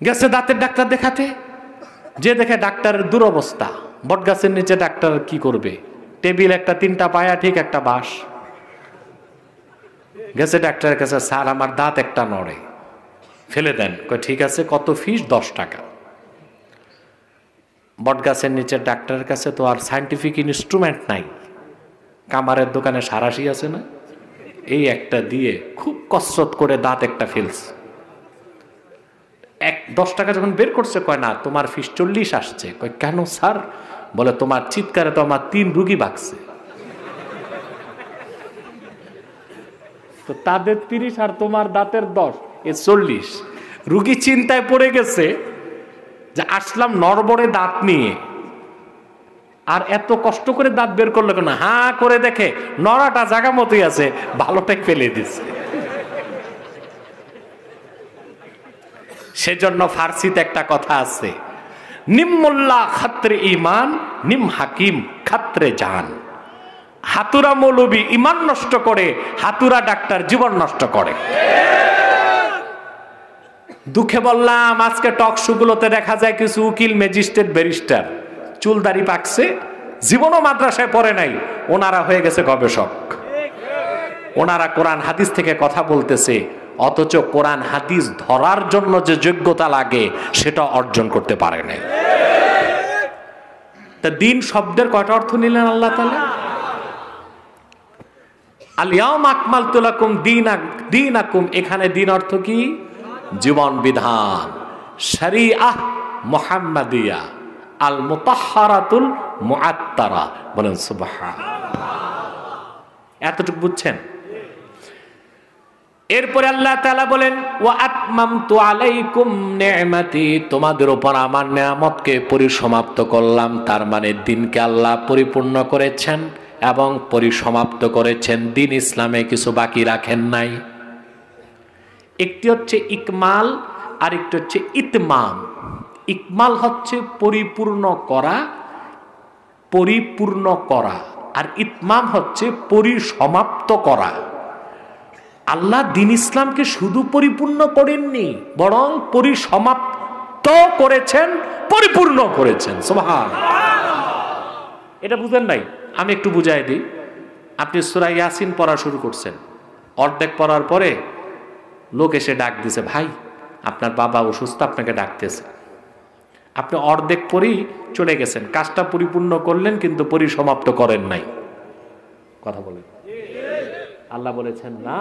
গেছে দাঁতের ডাক্তার দেখাতে, যে দেখে ডাক্তারের দুরবস্থা। বট গাছের নিচে ডাক্তার কি করবে? টেবিল একটা, 3টা পায়া, ঠিক একটা বাঁশ। গেছে ডাক্তারের কাছে, স্যার আমার দাঁত একটা নড়ে, ফেলে দেন। কয় ঠিক আছে, কত ফিস? 10 টাকা। বট গাছের নিচে ডাক্তারের কাছে তো আর সায়েন্টিফিক ইনস্ট্রুমেন্ট নাই, কামারের দোকানে সারাশি আছে না, এই একটা দিয়ে খুব কসরত করে দাঁত একটা ফেলছে। 10 টাকা যখন বের করছে, কয় না তোমার ফিস 40 আসছে। কয় কেন স্যার? বলে তোমার চিৎকারে তো আমার 3 রুগী ভাগছে। তো তাদের 30 আর তোমার দাঁতের 10, এ 40। রুগী চিন্তায় পড়ে গেছে যে আসলাম নড়বড়ে দাঁত নিয়ে, আর এত কষ্ট করে দাঁত বের করলো কেন? হাঁ করে দেখে নড়াটা জায়গা মতোই আছে, ভালোটাই ফেলে দিচ্ছে। সেজন্য ফার্সিতে একটা কথা আছে, নিম্মুল্লাহ খাত্রে ইমান, নিম হাকিম খাত্রে জান। হাতুরা মৌলবী ইমান নষ্ট করে, হাতুরা ডাক্তার জীবন নষ্ট করে। দুঃখে বললাম আজকে টক শোগুলোতে দেখা যায় কিছু উকিল, ম্যাজিস্ট্রেট, ব্যারিস্টার, চুলদারি পাকছে, জীবনও মাদ্রাসায় পড়ে নাই, ওনারা হয়ে গেছে গবেষক। ওনারা কোরআন হাদিস থেকে কথা বলতেছে, অথচ কোরআন হাদিস ধরার জন্য যে যোগ্যতা লাগে সেটা অর্জন করতে পারে নাই। তা দিন শব্দের কয়টা অর্থ নিলেন আল্লাহ তাআলা? আল ইয়াউমা আকমালতু লাকুম দীনাকুম, এখানে দিন অর্থ কি? জীবন বিধান, শরিয়াহ মুহাম্মাদিয়া, আল মুতাহহারাতুল মুআত্তারা। বলেন সুবহানাল্লাহ। এতটুকু বুঝছেন? এরপরে আল্লাহ তাআলা বলেন ওয়া আতমামতু আলাইকুম নি'মাতি, তোমাদের উপর আমার নিয়ামতকে পরিসমাপ্ত করলাম। তার মানে দিনকে আল্লাহ পরিপূর্ণ করেছেন এবং পরিসমাপ্ত করেছেন। দিন ইসলামে কিছু বাকি রাখেন নাই। একটি হচ্ছে ইকমাল আর একটি হচ্ছে ইতমাম। ইকমাল হচ্ছে পরিপূর্ণ করা, পরিপূর্ণ করা, আর ইতমাম হচ্ছে পরিসমাপ্ত করা। আল্লাহ দিন ইসলামকে শুধু পরিপূর্ণ করেননি, বরং পরিসমাপ্ত করেছেন, পরিপূর্ণ করেছেন। সুবহানাল্লাহ। এটা বুঝেন নাই? আমি একটু বুঝাই দিই। আপনি সূরা ইয়াসিন পড়া শুরু করছেন, অর্ধেক পড়ার পরে লোক এসে ডাক দিছে, ভাই আপনার বাবা অসুস্থ, আপনাকে ডাকতেছে। আপনি অর্ধেক পড়েই চলে গেছেন, কাজটা পরিপূর্ণ করলেন কিন্তু পরিসমাপ্ত করেন নাই। কথা বলেন। আল্লাহ বলেছেন না,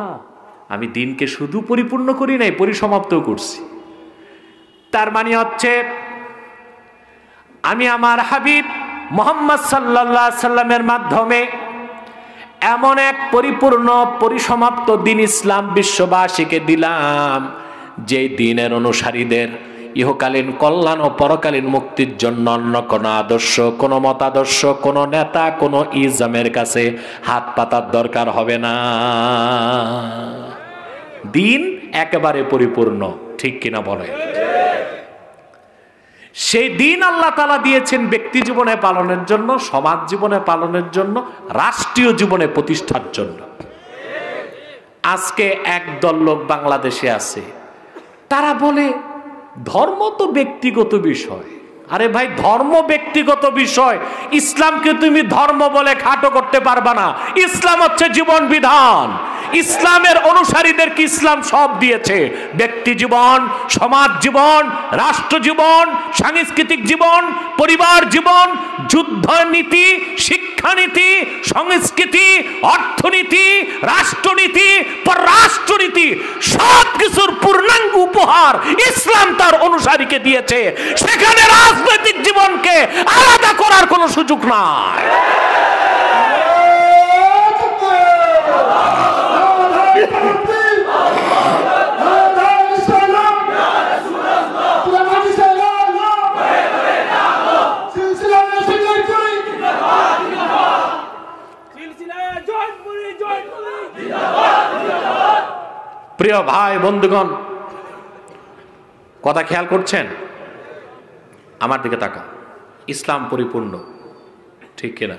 আমি দিনকে শুধু পরিপূর্ণ করি নাই, পরিসমাপ্ত করছি। তার মানে হচ্ছে আমি আমার হাবিব মুহাম্মদ সাল্লাল্লাহু আলাইহি সাল্লামের মাধ্যমে এমন এক পরিপূর্ণ পরিসমাপ্ত দিন ইসলাম বিশ্ববাসীকে দিলাম, যে দিনের অনুসারীদের ইহকালীন কল্যাণ ও পরকালীন মুক্তির জন্য অন্য কোন আদর্শ, কোন মতাদর্শ, কোন নেতা, কোন ইজামের কাছে হাত পাতার দরকার হবে না। দিন একেবারে পরিপূর্ণ, ঠিক কিনা বলে? সেই দিন আল্লাহ তাআলা দিয়েছেন ব্যক্তি জীবনে পালনের জন্য, সমাজ জীবনে পালনের জন্য, রাষ্ট্রীয় জীবনে প্রতিষ্ঠার জন্য। আজকে একদল লোক বাংলাদেশে আছে, তারা বলে ধর্ম তো ব্যক্তিগত বিষয়। আরে ভাই, ধর্ম ব্যক্তিগত বিষয়, ইসলামকে তুমি ধর্ম বলে খাটো করতে পারবা না। ইসলাম হচ্ছে জীবন বিধান। ইসলামের অনুসারীদেরকে ইসলাম সব দিয়েছে, ব্যক্তি জীবন, সমাজ জীবন, রাষ্ট্র জীবন, সাংস্কৃতিক জীবন, পরিবার জীবন, যুদ্ধ নীতি, শিক্ষানীতি, সংস্কৃতি, অর্থনীতি, রাষ্ট্রনীতি, পররাষ্ট্রনীতি, সব কিছুর পূর্ণাঙ্গ উপহার ইসলাম তার অনুসারীকে দিয়েছে। সেখানে রাজনৈতিক জীবনকে আলাদা করার কোনো সুযোগ নাই। প্রিয় ভাই বন্ধুগণ, কথা খেয়াল করছেন? আমার দিকে তাকান। ইসলাম পরিপূর্ণ, ঠিক কিনা?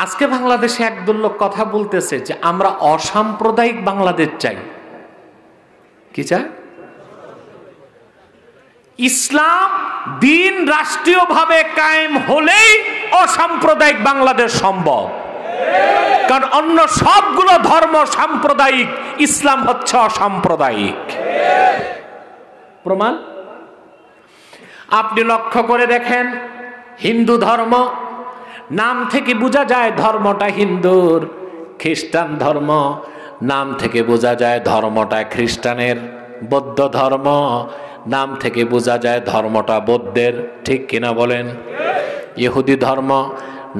আজকে বাংলাদেশে একদল লোক কথা বলতেছে যে আমরা অসাম্প্রদায়িক বাংলাদেশ চাই। কি চাই? ইসলাম দিন রাষ্ট্রীয়ভাবে কায়েম হলেই অসাম্প্রদায়িক বাংলাদেশ সম্ভব। কারণ অন্য সবগুলো ধর্ম সাম্প্রদায়িক, ইসলাম হচ্ছে অসাম্প্রদায়িক। প্রমাণ আপনি লক্ষ্য করে দেখেন, হিন্দু ধর্ম নাম থেকে বোঝা যায় ধর্মটা হিন্দুর, খ্রিস্টান ধর্ম নাম থেকে বোঝা যায় ধর্মটা খ্রিস্টানের, বৌদ্ধ ধর্ম নাম থেকে বোঝা যায় ধর্মটা বৌদ্ধের, ঠিক কিনা বলেন? ইহুদি ধর্ম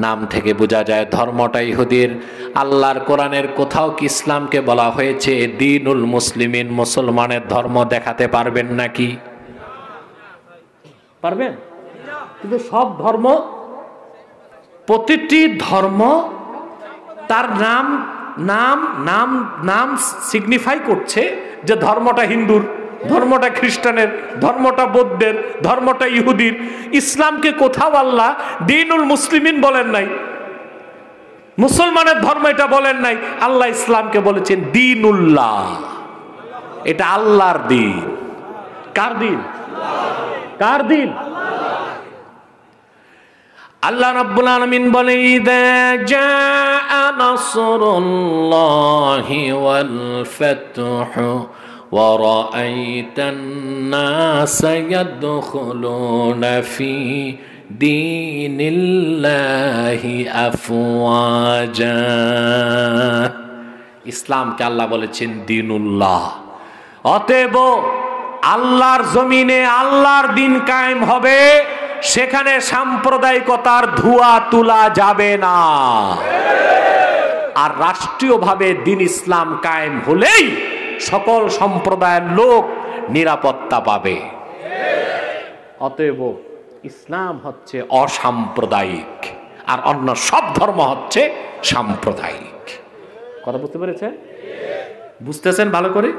নাম থেকে বোঝা যায় ধর্মটা ইহুদির। আল্লাহর কোরআনের কোথাও কি ইসলামকে বলা হয়েছে দ্বীনুল মুসলিমিন, মুসলমানের ধর্ম? দেখাতে পারবেন নাকি? পারবেন? কিন্তু সব ধর্ম, প্রতিটি ধর্ম তার নাম নাম নাম নাম সিগনিফাই করছে যে ধর্মটা হিন্দুর, ধর্মটা খ্রিস্টানের, ধর্মটা বৌদ্ধের, ধর্মটা ইহুদির। ইসলামকে কোথাও আল্লাহ দ্বীনুল মুসলিমিন বলেন নাই, মুসলমানের ধর্ম এটা বলেন নাই। আল্লাহ ইসলামকে বলেছেন দ্বীনুল্লাহ, এটা আল্লাহর দ্বীন। কার দ্বীন? কার দ্বীন? আল্লাহ রাব্বুল আলামিন বলেন ইযা জাআ নাসরুল্লাহি ওয়াল ফাতহু ওয়া রাআইতান নাসা ইয়াদখুলুনা ফি দীনিল্লাহি আফওয়াজা। ইসলামকে আল্লাহ বলেছেন দ্বীনুল্লাহ। অতএব আল্লাহর জমিনে আল্লাহর দিন কায়েম হবে, সেখানে সাম্প্রদায়িকতার ধোঁয়া তোলা যাবে না। আর রাষ্ট্রীয়ভাবে দ্বীন ইসলাম কায়েম হলেই সকল সম্প্রদায়ের লোক নিরাপত্তা পাবে। অতএব ইসলাম হচ্ছে অসাম্প্রদায়িক, আর অন্য সব ধর্ম হচ্ছে সাম্প্রদায়িক। কথা বুঝতে পেরেছেন? বুঝতেছেন ভালো করে?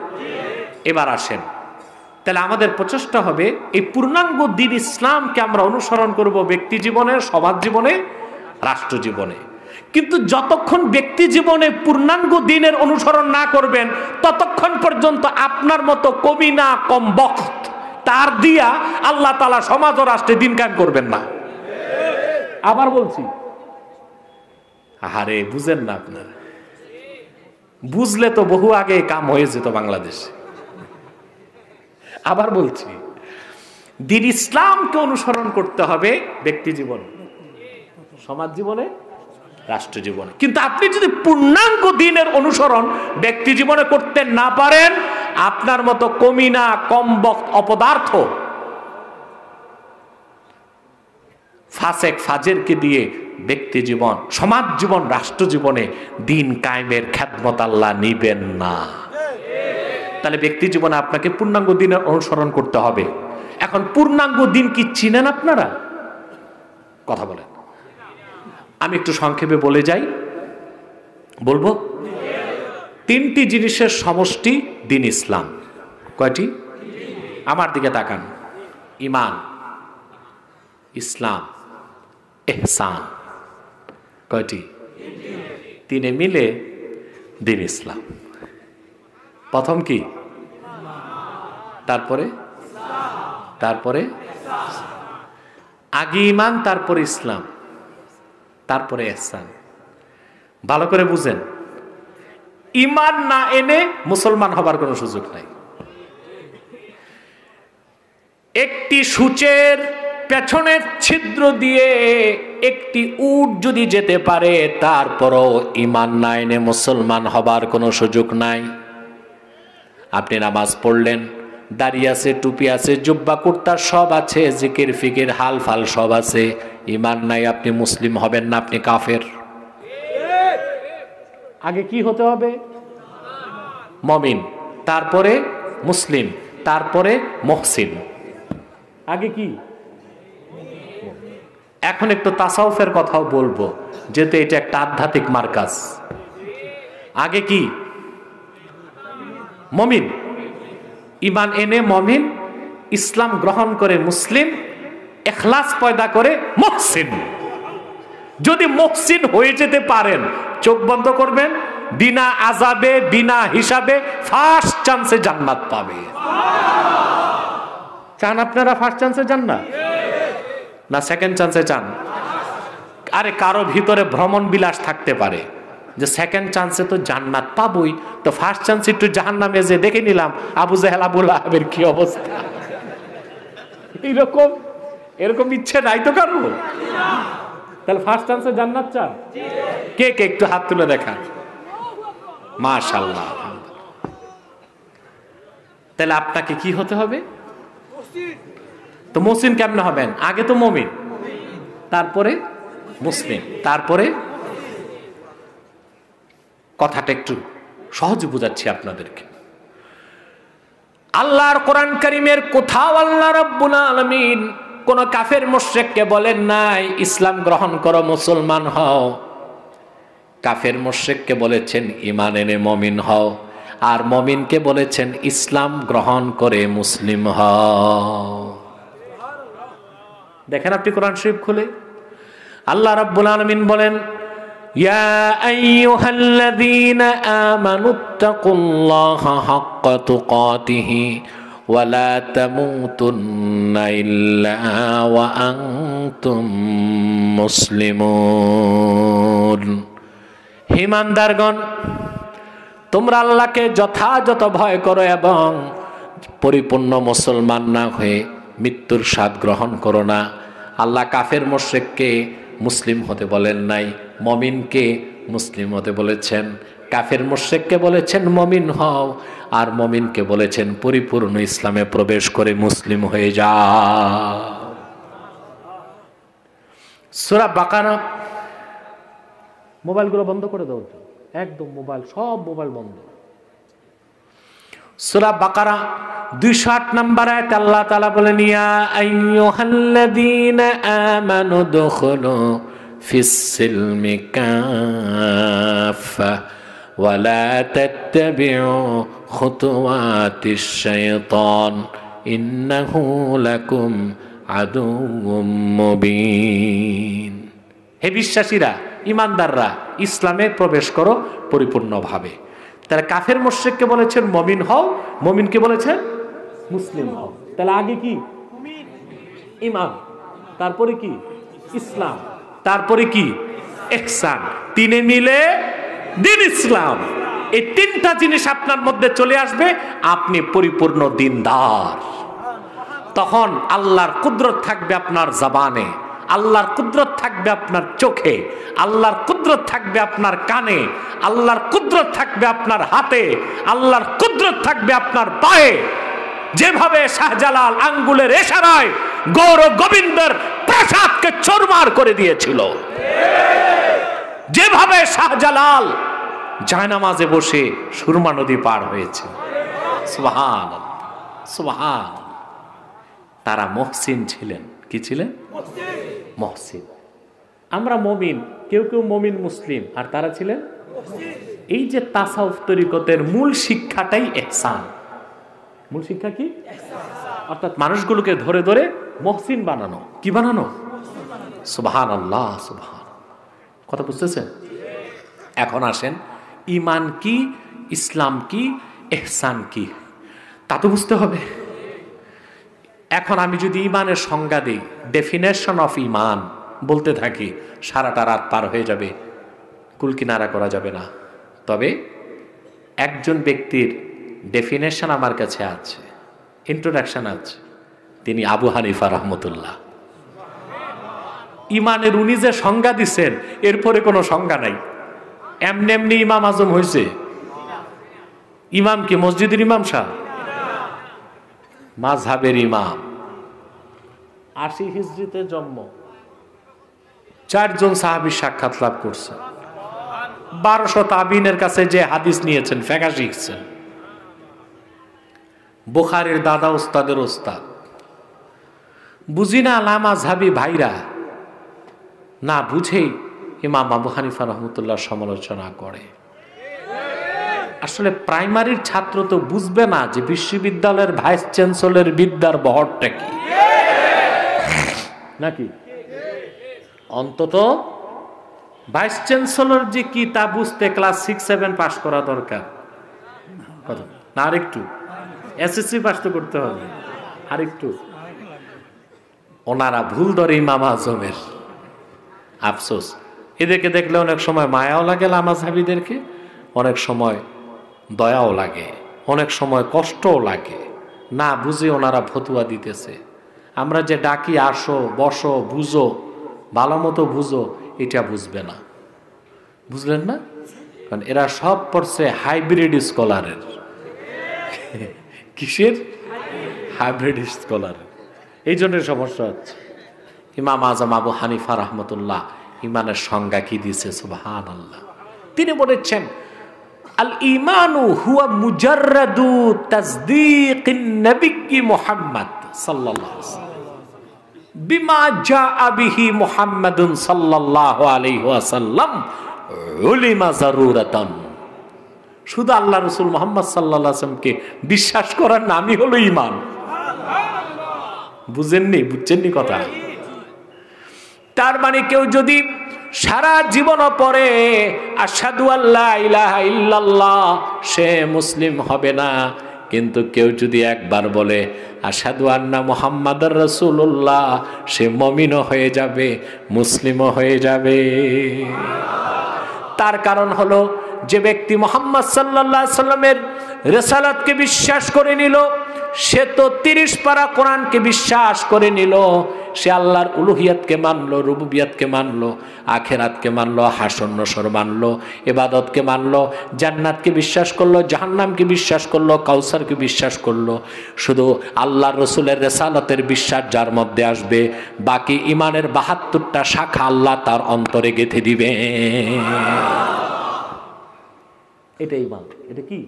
এবার আসেন, তাহলে আমাদের প্রচেষ্টা হবে এই পূর্ণাঙ্গ দ্বীন ইসলামকে আমরা অনুসরণ করব ব্যক্তি জীবনে, সমাজ জীবনে, রাষ্ট্র জীবনে। কিন্তু যতক্ষণ ব্যক্তি জীবনে পূর্ণাঙ্গ দ্বীনের অনুসরণ না করবেন, ততক্ষণ পর্যন্ত আপনার মতো কমিনা কমবখ্ত তার দিয়া আল্লাহ তাআলা সমাজ ও রাষ্ট্রে দ্বীন কায়েম করবেন না। আবার বলছি, আরে বুঝেন না আপনারা? বুঝলে তো বহু আগে কাম হয়ে যেত বাংলাদেশে। আবার বলছি, দ্বীন ইসলামকে অনুসরণ করতে হবে ব্যক্তি জীবনে, সমাজ জীবনে, রাষ্ট্র জীবনে। কিন্তু আপনি যদি পূর্ণাঙ্গ দ্বীনের অনুসরণ ব্যক্তি জীবনে করতে না পারেন, আপনার মতো কমিনা কমবখ্ত অপদার্থ ফাসেক ফাজেরকে দিয়ে ব্যক্তি জীবন, সমাজ জীবন, রাষ্ট্র জীবনে দ্বীন কায়েমের খেদমত আল্লাহ নিবেন না। তাহলে ব্যক্তি জীবনে আপনাকে পূর্ণাঙ্গ দ্বীনের অনুসরণ করতে হবে। এখন পূর্ণাঙ্গ দ্বীন কি চিনেন আপনারা? কথা বলেন। আমি একটু সংক্ষেপে বলে যাই, বলবো? তিনটি জিনিসের সমষ্টি দ্বীন ইসলাম। কয়টি? আমার দিকে তাকান। ঈমান, ইসলাম, ইহসান। কয়টি? তিনে মিলে দ্বীন ইসলাম। প্রথম কি? তারপরে আগে ঈমান, তারপরে ইসলাম, তারপরে ইহসান। ভালো করে বুঝেন, ঈমান না এনে মুসলমান হবার কোনো সুযোগ নাই। একটি সূচের পেছনের ছিদ্র দিয়ে একটি উট যদি যেতে পারে, তারপরও ঈমান না এনে মুসলমান হবার কোনো সুযোগ নাই। আপনি নামাজ পড়লেন, দাড়ি আছে, টুপি আছে, জুব্বা কুর্তা সব আছে, জিকির ফিকির হাল ফাল সব আছে, ঈমান নাই, আপনি মুসলিম হবেন না, আপনি কাফের। আগে কি হতে হবে? মুমিন, তারপরে মুসলিম, তারপরে মুহসিন। আগে কি? এখন একটু তাসাউফের কথাও বলবো, যেহেতু এটা একটা আধ্যাত্মিক মার্কাজ। আগে কি? মুমিন, ঈমান এনে মুমিন, ইসলাম গ্রহণ করে মুসলিম, ইখলাস পয়দা করে মুহসিন। যদি মুহসিন হয়ে যেতে পারেন, চোখ বন্ধ করবেন, বিনা আযাবে, বিনা হিসাবে ফার্স্ট চান্সে জান্নাত পাবে। চান আপনারা ফার্স্ট চান্সে জান্নাত, না সেকেন্ড চান্সে চান? আরে কারো ভিতরে ভ্রমণ বিলাস থাকতে পারে যে সেকেন্ড চান্সে তো জান্নাত পাবই, তো ফার্স্ট চান্সে একটু জাহান্নামে যে দেখে নিলাম আবু জেহেল আবু লাহাবের কি অবস্থা। এরকম ইচ্ছে নাই তো কারো? তাহলে ফার্স্ট চান্সে জান্নাত চান? কে কে একটু হাত তুলে দেখান। মাশাআল্লাহ। তাহলে আপনাকে কি হতে হবে? তো মুহসিন কেমনে হবেন? আগে তো মুমিন, তারপরে মুসলিম, তারপরে, কথাটা একটু সহজে বুঝাচ্ছি আপনাদেরকে। আল্লাহর কোরআন কারীমের কোথাও আল্লাহ রাব্বুল আলামিন কোন কাফের মুশরিককে বলেন নাই ইসলাম গ্রহণ করো, মুসলমান হও। কাফের মুশরিককে বলেছেন ঈমান এনে মুমিন হও, আর মুমিনকে বলেছেন ইসলাম গ্রহণ করে মুসলিম হও। দেখেন আপনি কোরআন শরীফ খুলে, আল্লাহ রাব্বুল আলামিন বলেন, ইয়া আইয়ুহাল্লাযীনা আমানুত্তাকুল্লাহা হাক্কা তুকাতিহি ওয়া লা তামুতুন্না ইল্লা ওয়া আনতুম মুসলিমুন। হে ঈমানদারগণ, তোমরা আল্লাহকে যথাযথ ভয় করো এবং পরিপূর্ণ মুসলমান না হয়ে মৃত্যুর স্বাদ গ্রহণ করো না। আল্লাহ কাফের মুশরিককে মুসলিম হতে বলেন নাই, মুমিনকে মুসলিম হতে বলেছেন। কাফের মুশরিককে বলেছেন মুমিন হও, আর মুমিনকে বলেছেন পরিপূর্ণ ইসলামে প্রবেশ করে মুসলিম হয়ে যাও। সূরা বাকারা, মোবাইলগুলো বন্ধ করে দাও। একদম মোবাইল, সব মোবাইল বন্ধ। সূরা বাকারা 208 নম্বর আয়াতে আল্লাহ তাআলা বলেন, ইয়া আইয়ুহাল্লাযীনা আমানু দুখুলু ফিস সিলমি কাফা ওয়া লা তাত্তাবিউ খুতুওয়াতিশ শাইতান ইন্নাহু লাকুম আদুউম মুবিন। হে বিশ্বাসীরা, ইমানদাররা, ইসলামে প্রবেশ করো পরিপূর্ণভাবে। তাহলে কাফের মুশরিককে বলেছেন মুমিন হও, মুমিনকে বলেছেন মুসলিম হও। তাহলে আগে কি? ঈমান, তারপরে কি? ইসলাম, তারপরে কি? ইহসান। তিনে মিলে দ্বীন ইসলাম। এই তিনটা জিনিস আপনার মধ্যে চলে আসবে, আপনি পরিপূর্ণ দ্বীনদার। তখন আল্লাহর কুদরত থাকবে আপনার জবানে, আল্লাহর কুদরত থাকবে আপনার চোখে, আল্লাহর কুদরত থাকবে আপনার কানে, আল্লাহর কুদরত থাকবে আপনার হাতে, আল্লাহর কুদরত থাকবে আপনার পায়ে। যেভাবে শাহজালাল আঙ্গুলের ইশারায় গৌর গোবিন্দের প্রাসাদকে চুরমার করে দিয়েছিল, যেভাবে শাহজালাল জায়নামাজে বসে সুরমা নদী পার হয়েছে। সুবহানাল্লাহ, সুবহানাল্লাহ। তারা মুহসিন ছিলেন। কি ছিলেন? মুহসিন। আমরা মুমিন, কেউ কেউ মুমিন মুসলিম, আর তারা ছিলেন। এই যে তাসাউফ তরিকতের মূল শিক্ষাটাই ইহসান। মূল শিক্ষা কি? অর্থাৎ মানুষগুলোকে ধরে ধরে মুহসিন বানানো। কি বানানো? সুবহানাল্লাহ, সুবহান। কথা বুঝতেছেন? এখন আসেন, ঈমান কি, ইসলাম কি, ইহসান কি, তা তো বুঝতে হবে। এখন আমি যদি ঈমানের সংজ্ঞা দিই, ডেফিনেশন অফ ঈমান বলতে থাকি, সারাটা রাত পার হয়ে যাবে, কুলকিনারা করা যাবে না। তবে একজন ব্যক্তির ডেফিনেশন আমার কাছে আছে, ইন্ট্রোডাকশন আছে, তিনি আবু হানিফা রাহমাতুল্লাহ। ঈমানের উনি যে সংজ্ঞা দিচ্ছেন, এরপরে কোনো সংজ্ঞা নাই। এমনি এমনি ইমাম আজম হয়েছে। ইমাম কি মসজিদের ইমাম সাহেব? মাযহাবের ইমাম। 80 হিজরিতে জন্ম, 4 জন সাহাবী সাক্ষাৎ লাভ করছে, 1200 তাবিনের কাছে যে হাদিস নিয়েছেন, ফিকহ শিখছেন। বুখারীর দাদা উস্তাদের উস্তাদ। বুঝি না লামাযহাবী ভাইরা না বুঝেই ইমাম আবু হানিফা রহমতুল্লাহ সমালোচনা করে। আসলে প্রাইমারির ছাত্র তো বুঝবে না যে বিশ্ববিদ্যালয়ের ভাইস চ্যান্সেলরের বিদ্যার বহরটা কি, নাকি? অন্তত ভাইস চ্যান্সেলর যে কি তা বুঝতে ক্লাস 6-7 পাস করা দরকার, না আরেকটু? এসএসসি পাস তো করতে হবে আরেকটু। ওনারা ভুল ধরে ইমাম আজমের। আফসোস, এদেরকে দেখলে অনেক সময় মায়াও লাগে লামাযহাবীদেরকে, অনেক সময় দয়াও লাগে, অনেক সময় কষ্টও লাগে। না বুঝে ওনারা ফতুয়া দিতেছে। আমরা যে ডাকি আসো বসো বুঝো, ভালো মতো বুঝো, এটা বুঝবে না। বুঝলেন না? কারণ এরা সব পড়ছে হাইব্রিড স্কলারের। কিসের? হাইব্রিড স্কলারের। এই জন্য সমস্যা হচ্ছে। ইমাম আজম আবু হানিফা রহমতুল্লাহ ইমানের সংজ্ঞা কি দিয়েছে? সুবহানাল্লাহ। তিনি বলেছেন, আল ঈমানু হুয়া মুজাররাদু তাসদীকিন নবী মুহাম্মদ সাল্লাল্লাহু আলাইহি ওয়াসাল্লাম বিমা জাআ বিহি মুহাম্মাদুন সাল্লাল্লাহু আলাইহি ওয়াসাল্লাম উলিমা যারুরাতান। শুধু আল্লাহ রাসূল মুহাম্মদ সাল্লাল্লাহু আলাইহি ওয়াসাল্লামকে বিশ্বাস করার নামই হলো ঈমান। বুঝেননি? বুঝছেননি কথা? তার মানে কেউ যদি সারা জীবন পরে আশহাদু আল্লা ইলাহা ইল্লাল্লাহ, সে মুসলিম হবে না। কিন্তু কেউ যদি একবার বলে আশহাদু আন্না মুহাম্মাদুর রাসূলুল্লাহ, সে মুমিনও হয়ে যাবে, মুসলিমও হয়ে যাবে। তার কারণ হলো, যে ব্যক্তি মুহাম্মদ সাল্লাল্লাহু আলাইহি সাল্লামের রিসালাতকে বিশ্বাস করে নিল, সে তো 30 পারা কোরআনকে বিশ্বাস করে নিল। সে আল্লাহর উলুহিয়াতকে মানলো, রুবুবিয়াতকে মানলো, আখেরাতকে মানলো, হাসর নসর মানলো, ইবাদতকে মানলো, জান্নাতকে বিশ্বাস করলো, জাহান্নামকে বিশ্বাস করলো, কাউসারকে বিশ্বাস করলো। শুধু আল্লাহর রসুলের রিসালাতের বিশ্বাস যার মধ্যে আসবে, বাকি ইমানের 72টা শাখা আল্লাহ তার অন্তরে গেঁথে দিবে। এটা ঈমান। এটা কি?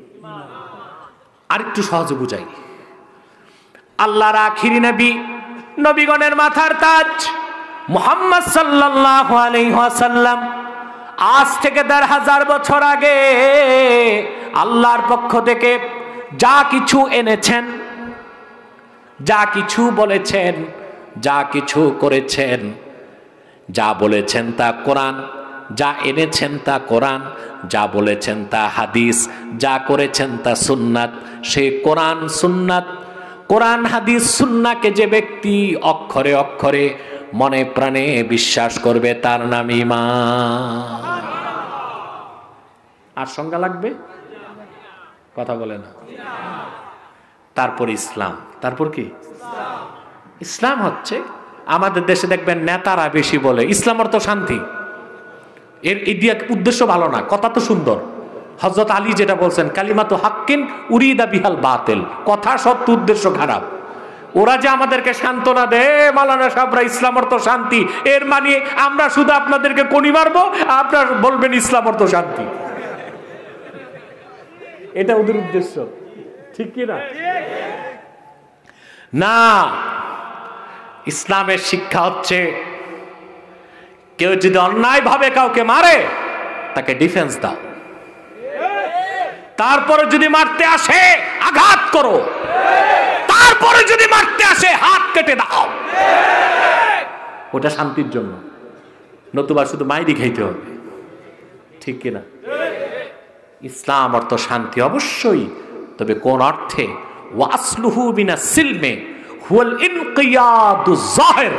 আরেকটু সহজে বুঝাই। আল্লাহর আখিরি নবী, নবীগণের মাথার তাজ মুহাম্মদ সাল্লাল্লাহু আলাইহি ওয়াসাল্লাম আজ থেকে ১৫০০ বছর আগে আল্লাহর পক্ষ থেকে যা কিছু এনেছেন, যা কিছু বলেছেন, যা কিছু করেছেন, যা বলেছেন তা কোরআন, যা এনেছেন তা কোরআন, যা বলেছেন তা হাদিস, যা করেছেন তা সুন্নাত। সেই কোরআন সুন্নাত, কোরআন হাদিস সুন্নাহকে যে ব্যক্তি অক্ষরে অক্ষরে মনে প্রাণে বিশ্বাস করবে তার নাম ঈমান। আর সংজ্ঞা লাগবে? কথা বলে না। তারপর ইসলাম। তারপর কি? ইসলাম হচ্ছে, আমাদের দেশে দেখবেন নেতারা বেশি বলে ইসলাম অর্থ শান্তি। এর ইদিয়া উদ্দেশ্য ভালো না, কথা তো সুন্দর। হযরত আলী যেটা বলছেন, কালিমাতু হাক্কিন উরিদা বিহাল বাতিল, কথা সত্য উদ্দেশ্য খারাপ। ওরা যে আমাদেরকে সান্ত্বনা দেয়, মাওলানা সাহেবরা ইসলাম অর্থ শান্তি, এর মানে আমরা শুধু আপনাদেরকে কোনি মারবো, আপনারা বলবেন ইসলাম অর্থ শান্তি। এটা ওদের উদ্দেশ্য, ঠিক কি না? না, ইসলামের শিক্ষা হচ্ছে কেউ যদি অন্যায় ভাবে কাউকে মারে তাকে ডিফেন্স দাও, তারপরে যদি মারতে আসে আঘাত করো, তারপরে যদি মারতে আসে হাত কেটে দাও। ওটা শান্তির জন্য, নতুবা শুধু মাইরি খাইতে হবে, ঠিক কিনা? ইসলাম অর্থ শান্তি অবশ্যই, তবে কোন অর্থে? ওয়াসলুহু মিনাস সিলমে হুয়াল ইনকিয়াদুজ যাহির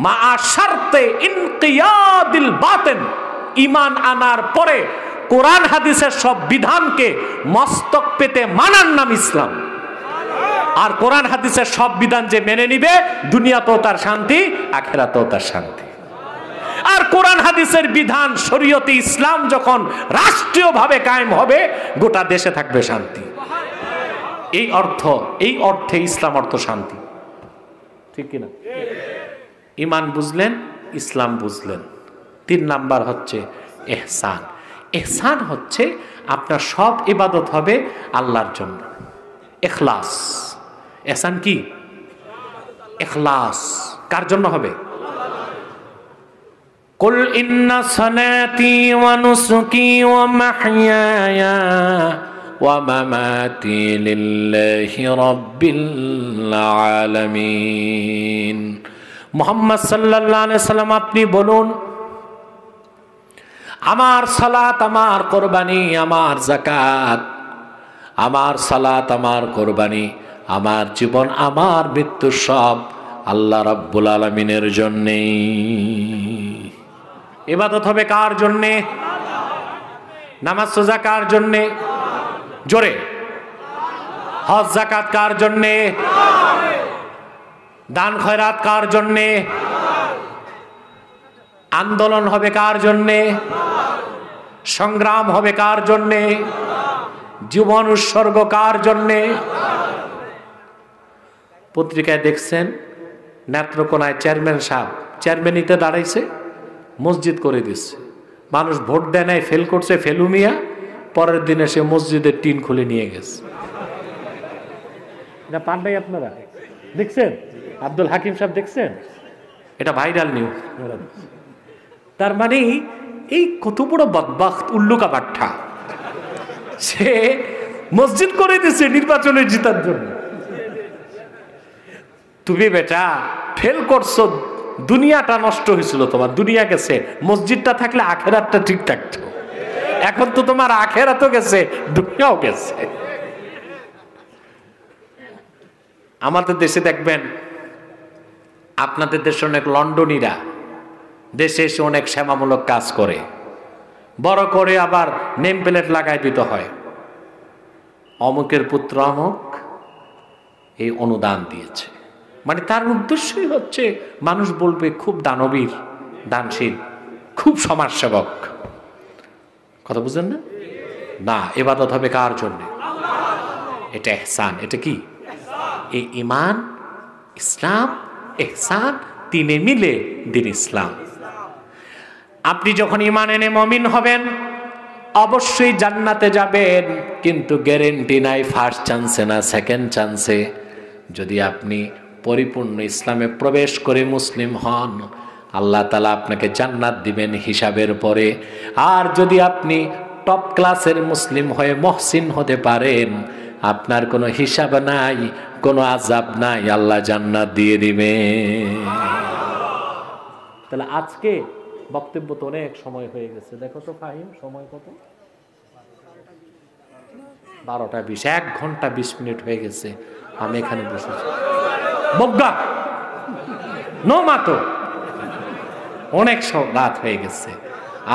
মা শারতে ইনকিয়াদিল বাতিন। ঈমান আনার পরে কোরআন হাদিসের সব বিধানকে মস্তক পেতে মানার নাম ইসলাম। আর কোরআন হাদিসের সব বিধান যে মেনে নিবে, দুনিয়াতেও তার শান্তি, আখিরাতেও তার শান্তি। আর কোরআন হাদিসের বিধান, শরীয়তে ইসলাম যখন রাষ্ট্রীয়ভাবে কায়েম হবে, গোটা দেশে থাকবে শান্তি। এই অর্থে ইসলাম অর্থ শান্তি, ঠিক কিনা? ঈমান বুঝলেন, ইসলাম বুঝলেন। ৩ নাম্বার হচ্ছে ইহসান। ইহসান হচ্ছে আপনার সব ইবাদত হবে আল্লাহর জন্য, ইখলাস। ইহসান কি? ইখলাস। কার জন্য হবে? কুল ইন্না সালাতি ওয়া নুসুকি ওয়া মাহইয়ায়া ওয়া মামাতি লিল্লাহি রাব্বিল আলামিন। মুহাম্মদ সাল্লাল্লাহু আলাইহি সাল্লাম আপনি বলুন, আমার সালাত, আমার কোরবানি, আমার যাকাত, আমার সালাত, আমার কোরবানি, আমার জীবন, আমার মৃত্যু সব আল্লাহ রাব্বুল আলামিনের জন্যে। ইবাদত হবে কার জন্যে? নামাজ রোজা কার জন্যে? জোরে। হজ যাকাত কার জন্যে? দান খয়রাত কার জন্যে? আন্দোলন হবে কার জন্যে? সংগ্রাম হবে কার জন্যে? জীবন উৎসর্গ কার জন্যে? পত্রিকায় দেখছেন নেত্রকোনায় চেয়ারম্যান সাহেব চেয়ারম্যানিতে দাঁড়াইছে, মসজিদ করে দিচ্ছে। মানুষ ভোট দেয় নাই, ফেল করছে, ফেলুমিয়া। পরের দিনে সে মসজিদের টিন খুলে নিয়ে গেছে। এটা পান নাই আপনারা দেখছেন? আব্দুল হাকিম সাহেব দেখছেন? এটা ভাইরাল নিউজ। তার মানে এই কত বড় বদবাখত, উল্লুকা বাট্টা, সে মসজিদ করে দিচ্ছে নির্বাচনে জিতার জন্য। তুমি বেটা ফেল করছো, দুনিয়াটা নষ্ট হয়েছিল, তোমার দুনিয়া গেছে, মসজিদটা থাকলে আখেরাতটা ঠিক থাকতো। এখন তো তোমার আখেরাতও গেছে, দুনিয়াও গেছে। আমাদের দেশে দেখবেন, আপনাদের দেশে অনেক লন্ডনীরা দেশে এসে অনেক সেবামূলক কাজ করে, বড় করে আবার নেম প্লেট লাগাই দিতে হয়, অমুকের পুত্র অমুক এই অনুদান দিয়েছে। মানে তার উদ্দেশ্যই হচ্ছে মানুষ বলবে খুব দানবীর, দানশীল, খুব সমাজসেবক। কথা বুঝলেন না? না, ইবাদত হবে কার জন্য? এটা ইহসান। এটা কি? এই ঈমান, ইসলাম, ইহসান তিনে মিলে দিন ইসলাম। আপনি যখন ঈমান এনে মুমিন হবেন, অবশ্যই জান্নাতে যাবেন, কিন্তু গ্যারেন্টি নাই ফার্স্ট চান্সে না সেকেন্ড চান্সে। যদি আপনি পরিপূর্ণ ইসলামে প্রবেশ করে মুসলিম হন, আল্লাহ তাআলা আপনাকে জান্নাত দিবেন হিসাবের পরে। আর যদি আপনি টপ ক্লাসের মুসলিম হয়ে মহসিন হতে পারেন, আপনার কোনো হিসাব নাই, কোনো আযাব নাই, আল্লাহ জান্নাত দিয়ে দিবেন। তাহলে আজকে বক্তব্য তো অনেক সময় হয়ে গেছে, দেখো তো ফাহিম সময় কত, 12টা 20, 1 ঘন্টা 20 মিনিট হয়ে গেছে। আমি এখানে বসেছি বজ্ঞা নো মাতো, অনেক সব রাত হয়ে গেছে।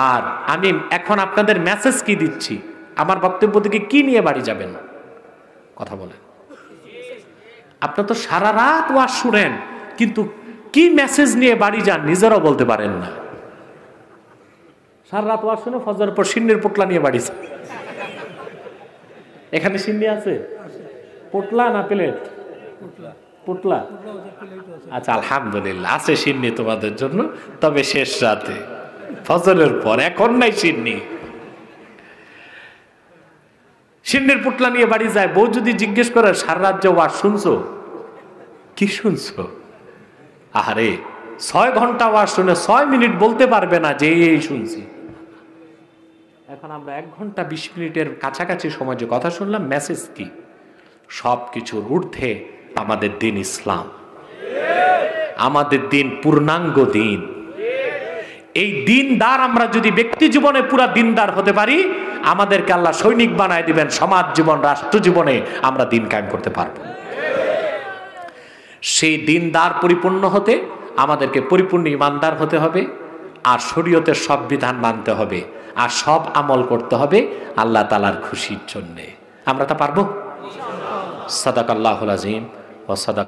আর আমি এখন আপনাদের মেসেজ কি দিচ্ছি, আমার বক্তব্য থেকে কি নিয়ে বাড়ি যাবেন কথা বলেন। আপনার তো সারা রাত ওয়াজ শুনেন, কিন্তু কি মেসেজ নিয়ে বাড়ি যান নিজেরাও বলতে পারেন না। সারা রাত ওয়াজ শুনে ফজর পর সিন্নির পোটলা নিয়ে বাড়ি যান। এখানে সিন্নি আছে? পোটলা না প্লেট? পোটলা। আচ্ছা আলহামদুলিল্লাহ আছে সিন্নি তোমাদের জন্য, তবে শেষ রাতে ফজরের পর, এখন নাই সিন্নি। সিন্নির পোটলা নিয়ে বাড়ি যায়। বউ যদি জিজ্ঞেস করে সারা রাত যে ওয়াজ শুনছো, কি শুনছো? আরে 6 ঘন্টা ওয়াজ শুনে 6 মিনিট বলতে পারবে না যে এই শুনছি। এখন আমরা 1 ঘন্টা 20 মিনিটের কাছাকাছি সময় যে কথা শুনলাম, মেসেজ কি? সব কিছুর ঊর্ধ্বে আমাদের দিন ইসলাম, আমাদের দিন পূর্ণাঙ্গ দিন। এই দিনদার আমরা যদি ব্যক্তি জীবনে পুরা দিনদার হতে পারি, আমাদেরকে আল্লাহ সৈনিক বানায় দিবেন, সমাজ জীবন রাষ্ট্র জীবনে আমরা দিন কায়েম করতে পারবো। সেই দিনদার পরিপূর্ণ হতে আমাদেরকে পরিপূর্ণ ইমানদার হতে হবে, আর শরীয়তের সব বিধান মানতে হবে, আর সব আমল করতে হবে আল্লাহ তাআলার খুশির জন্যে। আমরা তা পারবো? সাদাকাল্লাহুল আযীম ওয়া সাদাক।